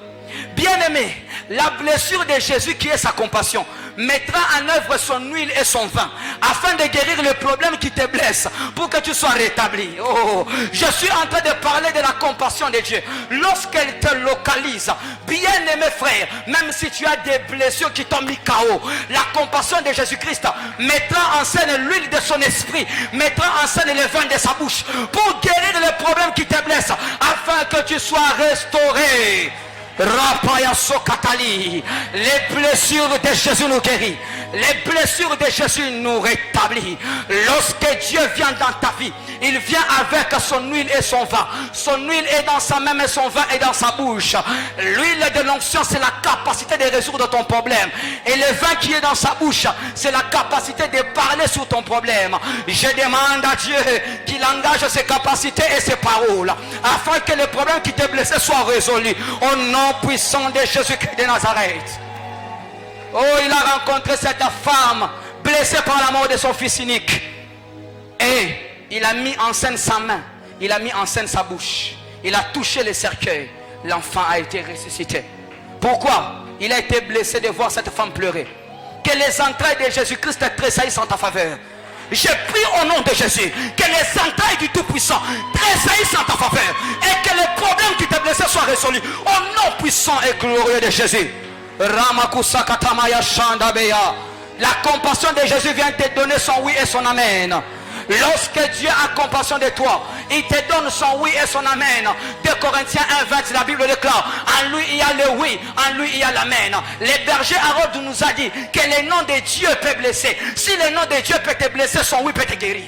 Bien-aimé, la blessure de Jésus qui est sa compassion mettra en œuvre son huile et son vin afin de guérir le problème qui te blesse pour que tu sois rétabli. Oh, je suis en train de parler de la compassion de Dieu. Lorsqu'elle te localise, bien-aimé frère, même si tu as des blessures qui t'ont mis KO, la compassion de Jésus-Christ mettra en scène l'huile de son esprit, mettra en scène le vin de sa bouche pour guérir les problèmes qui te blessent afin que tu sois restauré. Rapaya Sokatali. Les blessures de Jésus nous guérit. Les blessures de Jésus nous rétablit. Lorsque Dieu vient dans ta vie, il vient avec son huile et son vin. Son huile est dans sa main et son vin est dans sa bouche. L'huile de l'onction, c'est la capacité de résoudre ton problème. Et le vin qui est dans sa bouche, c'est la capacité de parler sur ton problème. Je demande à Dieu qu'il engage ses capacités et ses paroles afin que le problème qui te blessé soit résolu. Au nom puissant de Jésus-Christ de Nazareth. Oh, il a rencontré cette femme blessée par la mort de son fils unique. Et il a mis en scène sa main. Il a mis en scène sa bouche. Il a touché le cercueil. L'enfant a été ressuscité. Pourquoi? Il a été blessé de voir cette femme pleurer. Que les entrailles de Jésus-Christ tressaillissent en ta faveur. J'ai pris au nom de Jésus que les entrailles du Tout-Puissant tressaillissent en ta faveur. Et que les problèmes qui te blessés soient résolus. Au nom puissant et glorieux de Jésus. La compassion de Jésus vient te donner son oui et son amen. Lorsque Dieu a compassion de toi, il te donne son oui et son amen. 2 Corinthiens 1:20, la Bible déclare, en lui il y a le oui, en lui il y a l'amen. Le berger Harold nous a dit que le nom de Dieu peut blesser. Si le nom de Dieu peut te blesser, son oui peut te guérir.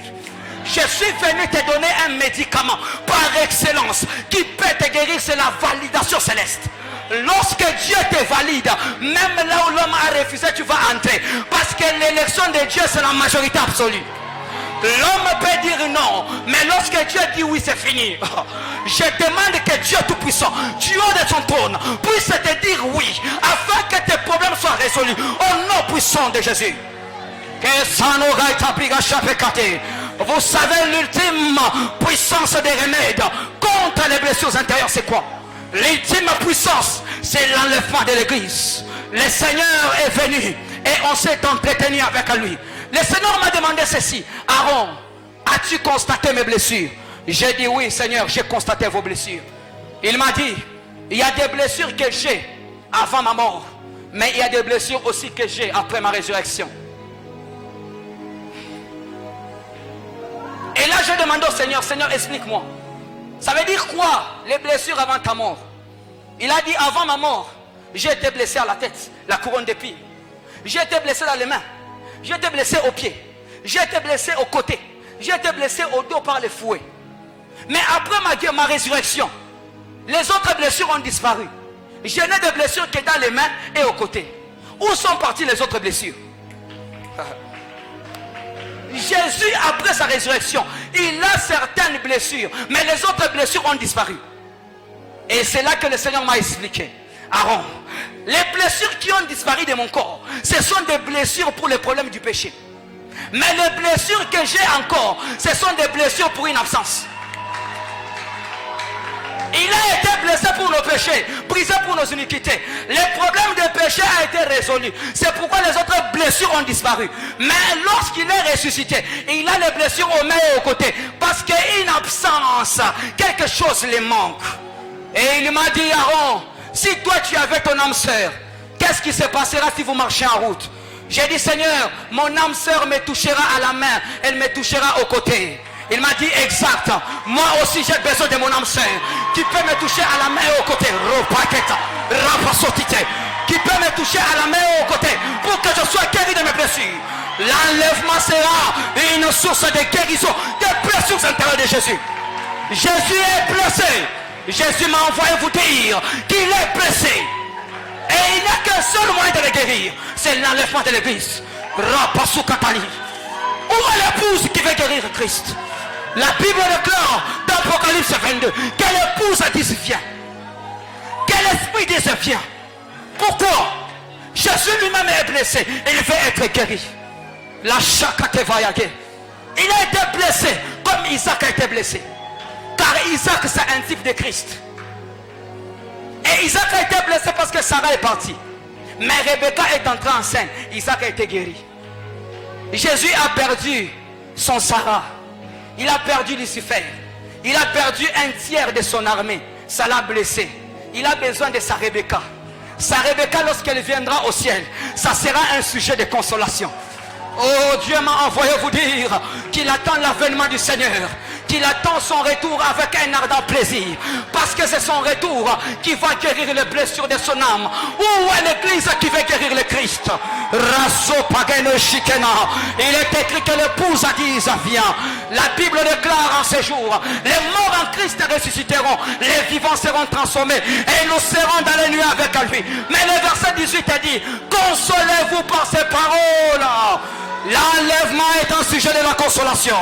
Je suis venu te donner un médicament par excellence qui peut te guérir, c'est la validation céleste. Lorsque Dieu te valide, même là où l'homme a refusé, tu vas entrer. Parce que l'élection de Dieu, c'est la majorité absolue. L'homme peut dire non, mais lorsque Dieu dit oui, c'est fini. Je demande que Dieu Tout-Puissant, du haut de son trône, puisse te dire oui, afin que tes problèmes soient résolus. Au nom puissant de Jésus. Vous savez, l'ultime puissance des remèdes contre les blessures intérieures, c'est quoi? L'ultime puissance, c'est l'enlèvement de l'église. Le Seigneur est venu et on s'est entretenu avec lui. Le Seigneur m'a demandé ceci: Aaron, as-tu constaté mes blessures? J'ai dit oui, Seigneur, j'ai constaté vos blessures. Il m'a dit, il y a des blessures que j'ai avant ma mort, mais il y a des blessures aussi que j'ai après ma résurrection. Et là, j'ai demandé au Seigneur, Seigneur, explique-moi. Ça veut dire quoi, les blessures avant ta mort? Il a dit, avant ma mort, j'ai été blessé à la tête, la couronne d'épines. J'ai été blessé dans les mains. J'ai été blessé aux pieds. J'ai été blessé aux côtés. J'ai été blessé au dos par les fouets. Mais après ma résurrection, les autres blessures ont disparu. Je n'ai de blessures que dans les mains et aux côtés. Où sont parties les autres blessures? Jésus, après sa résurrection, il a certaines blessures, mais les autres blessures ont disparu. Et c'est là que le Seigneur m'a expliqué: Aaron, les blessures qui ont disparu de mon corps, ce sont des blessures pour les problèmes du péché. Mais les blessures que j'ai encore, ce sont des blessures pour une absence. Il a été blessé pour nos péchés, brisé pour nos iniquités. Le problème de péché a été résolu. C'est pourquoi les autres blessures ont disparu. Mais lorsqu'il est ressuscité, il a les blessures aux mains et aux côtés. Parce qu'une absence, quelque chose lui manque. Et il m'a dit: Aaron, si toi tu avais ton âme sœur, qu'est-ce qui se passera si vous marchez en route? J'ai dit: Seigneur, mon âme sœur me touchera à la main, elle me touchera aux côtés. Il m'a dit: exact, moi aussi j'ai besoin de mon âme sœur qui peut me toucher à la main et aux côtés, qui peut me toucher à la main et aux côtés pour que je sois guéri de mes blessures. L'enlèvement sera une source de guérison des blessures intérieures de Jésus. Jésus est blessé. Jésus m'a envoyé vous dire qu'il est blessé. Et il n'y a qu'un seul moyen de le guérir, c'est l'enlèvement de l'église. Rapasukatali. Où est l'épouse qui veut guérir Christ? La Bible déclare dans Apocalypse 22 que l'épouse dit viens. Que l'esprit dit viens. Pourquoi? Jésus lui-même est blessé. Il veut être guéri. La chakate vayage. Il a été blessé comme Isaac a été blessé. Car Isaac c'est un type de Christ. Et Isaac a été blessé parce que Sarah est partie. Mais Rebecca est entrée enceinte. Isaac a été guéri. Jésus a perdu son Sarah. Il a perdu Lucifer. Il a perdu un tiers de son armée. Ça l'a blessé. Il a besoin de sa Rebecca. Sa Rebecca, lorsqu'elle viendra au ciel, ça sera un sujet de consolation. Oh, Dieu m'a envoyé vous dire qu'il attend l'avènement du Seigneur, qu'il attend son retour avec un ardent plaisir, parce que c'est son retour qui va guérir les blessures de son âme. Où est l'église qui veut guérir le Christ? Il est écrit que l'épouse a dit viens. La Bible déclare en ces jours, les morts en Christ ressusciteront, les vivants seront transformés et nous serons dans les nuées avec lui. Mais le verset 18 a dit: consolez-vous par ces paroles. L'enlèvement est un sujet de la consolation.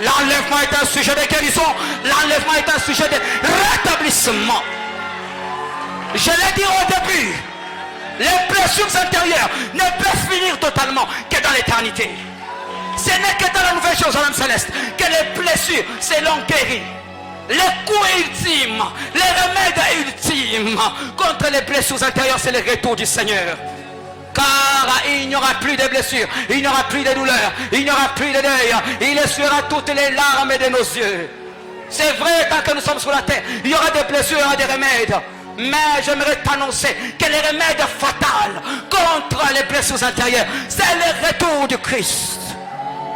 L'enlèvement est un sujet de guérison. L'enlèvement est un sujet de rétablissement. Je l'ai dit au début, les blessures intérieures ne peuvent finir totalement que dans l'éternité. Ce n'est que dans la nouvelle Jérusalem céleste que les blessures seront guéries. Le coup ultime, les remèdes ultimes contre les blessures intérieures, c'est le retour du Seigneur. Car il n'y aura plus de blessures, il n'y aura plus de douleurs, il n'y aura plus de deuil. Il essuiera toutes les larmes de nos yeux. C'est vrai, tant que nous sommes sur la terre, il y aura des blessures, il y aura des remèdes. Mais j'aimerais t'annoncer que les remèdes fatals contre les blessures intérieures, c'est le retour du Christ.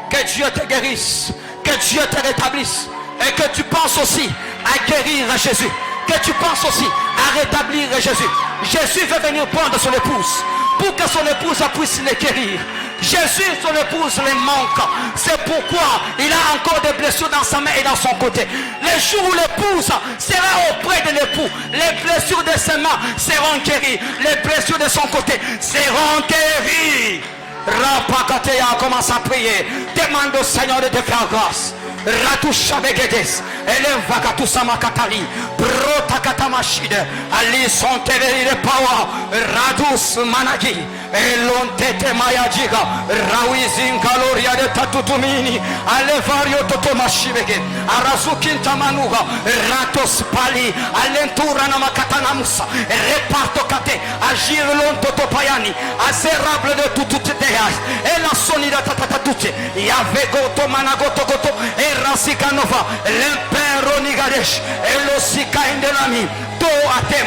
Que Dieu te guérisse, que Dieu te rétablisse, et que tu penses aussi à guérir Jésus, que tu penses aussi à rétablir Jésus. Jésus veut venir prendre son épouse pour que son épouse puisse le guérir. Jésus, son épouse, le manque. C'est pourquoi il a encore des blessures dans sa main et dans son côté. Les jours où l'épouse sera auprès de l'époux, les blessures de ses mains seront guéries. Les blessures de son côté seront guéries. Rapakateya, commence à prier. Demande au Seigneur de te faire grâce. Ratusha Begedes, Eleva Katusama Katali, Protakata Machide, Ali Sonteveri de Power, Radus Managi, Elontete Mayajiga, Rawizin Galoria de Tatutumini, Alevario Totomashibege, Arazukin Tamanuga, Ratos Pali, Alentura Namakatanamusa, Reparto Kate, Agir Lontotopayani, Azerable de Tututeas, et la sonida Tatatatuti, Yavego Tomanagoto Goto, Rasikanova, l'impero Nigadesh, Elosika Indelami, Do Atem,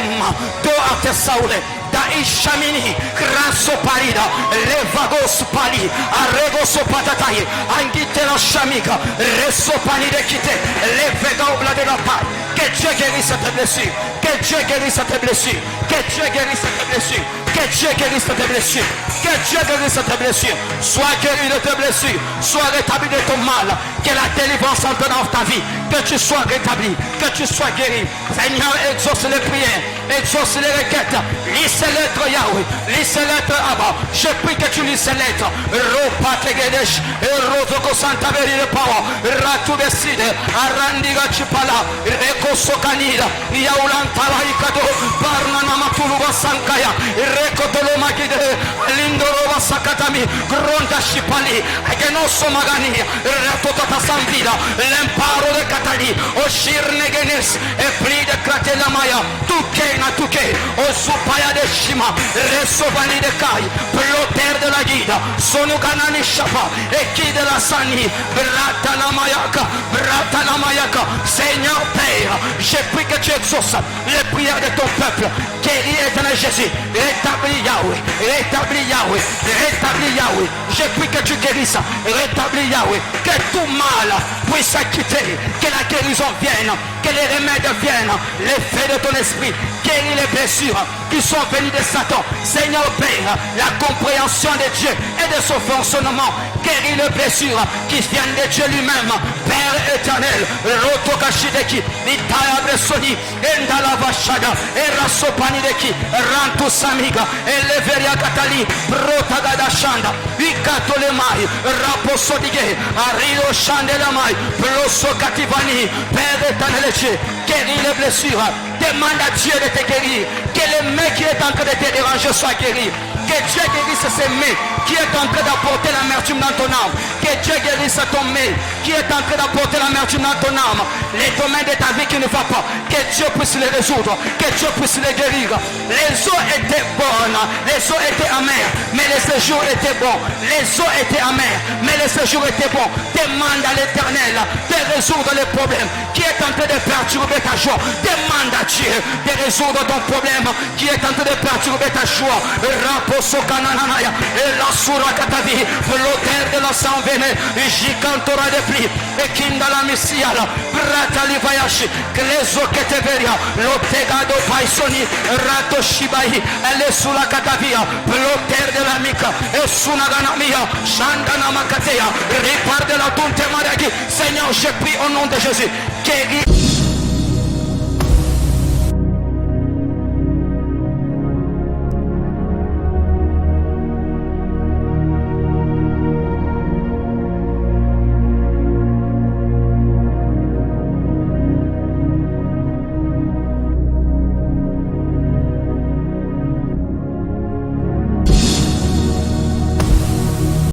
Do Atesaule, Daishamini, Grasso Parida, Levagos Pali, Arregos Patataye, Angitela Shamiga, Resso Pani de Kite, Levega Obla de la Paille. Que Dieu guérisse cette blessure, que Dieu guérisse cette blessure, que Dieu guérisse cette blessure, que Dieu guérisse cette blessure, que Dieu guérisse cette blessure. Sois guéri de tes blessures, sois rétabli de ton mal, que la délivrance entre dans ta vie, que tu sois rétabli, que tu sois guéri. Seigneur, exauce les prières, exauce les requêtes, lis ces lettres Yahweh, lis ces lettres Abba. Je prie que tu lis ces lettres. Ropa Tegedesh, Rozoko Santa Veri de Power, Ratu Beside, Arandiga Chipala, Reko Sokanida, Yaulantala Ikado, Barnana Matuluba Sankaya, Reko Tolomagide, Lindoro Sakatami, Gronda Chipali, Agenoso Magani, Ratota Sambida, l'Emparo de Catali, Oshir Negenes, et pris de Kratela Maya, Tuke na Tuke, Osupaya de Shima, Resovani de Kai, Ploter de la Guida, Sonuganani Shapa, et qui de la Sani, Bratana Mayaka, Bratana Mayaka, Seigneur Père, je prie que tu exauces les prières de ton peuple, guéris éternel Jésus, rétablis Yahweh, rétablis Yahweh, rétablis Yahweh, je prie que tu guérisses, rétablis Yahweh, que tout mal puisse quitter, que la guérison vienne, que les remèdes viennent, l'effet de ton esprit, guéris les blessures qui sont venues de Satan. Seigneur Père, la compréhension de Dieu et de son fonctionnement, guéris les blessures qui viennent de Dieu lui-même. Père éternel, Rotokashideki, Nitaya Bresoni, Endala Vashada, Erasopani Deki, Rantu Samiga, Eleveria Katali, Protagada Shanda, Ikatolemai, Raposodige, Arido Chandelamai, Ploso Kativani, Père éternel, guéris les blessures, demande à Dieu de te guérir, que le mec qui est en train de te déranger soit guéri, que Dieu guérisse ces mains qui est en train d'apporter l'amertume dans ton âme, que Dieu guérisse ton main qui est en train d'apporter l'amertume dans ton âme, les domaines de ta vie qui ne va pas, que Dieu puisse les résoudre, que Dieu puisse les guérir. Les eaux étaient bonnes, les eaux étaient amères, mais le séjour était bon, les eaux étaient amères, mais le séjour était bon. Demande à l'Éternel de résoudre les problèmes qui est en train de perturber ta joie. Demande à Dieu de résoudre ton problème qui est en train de perturber ta joie. Raposo Kananaya, et la Sura Katavi, l'auteur de la sang véné, Jikantora de pli, et Kindala Missiala, Bratali Vayashi, Klezo Keteveria, l'Otegado Paisoni, Rato Shibai, elle est sous la Katavia, l'auteur de la Mika, et Sunaganamia, Shandana Makatea, Ripar de la Tunte Maragi. Seigneur, je prie au nom de Jésus, guéris.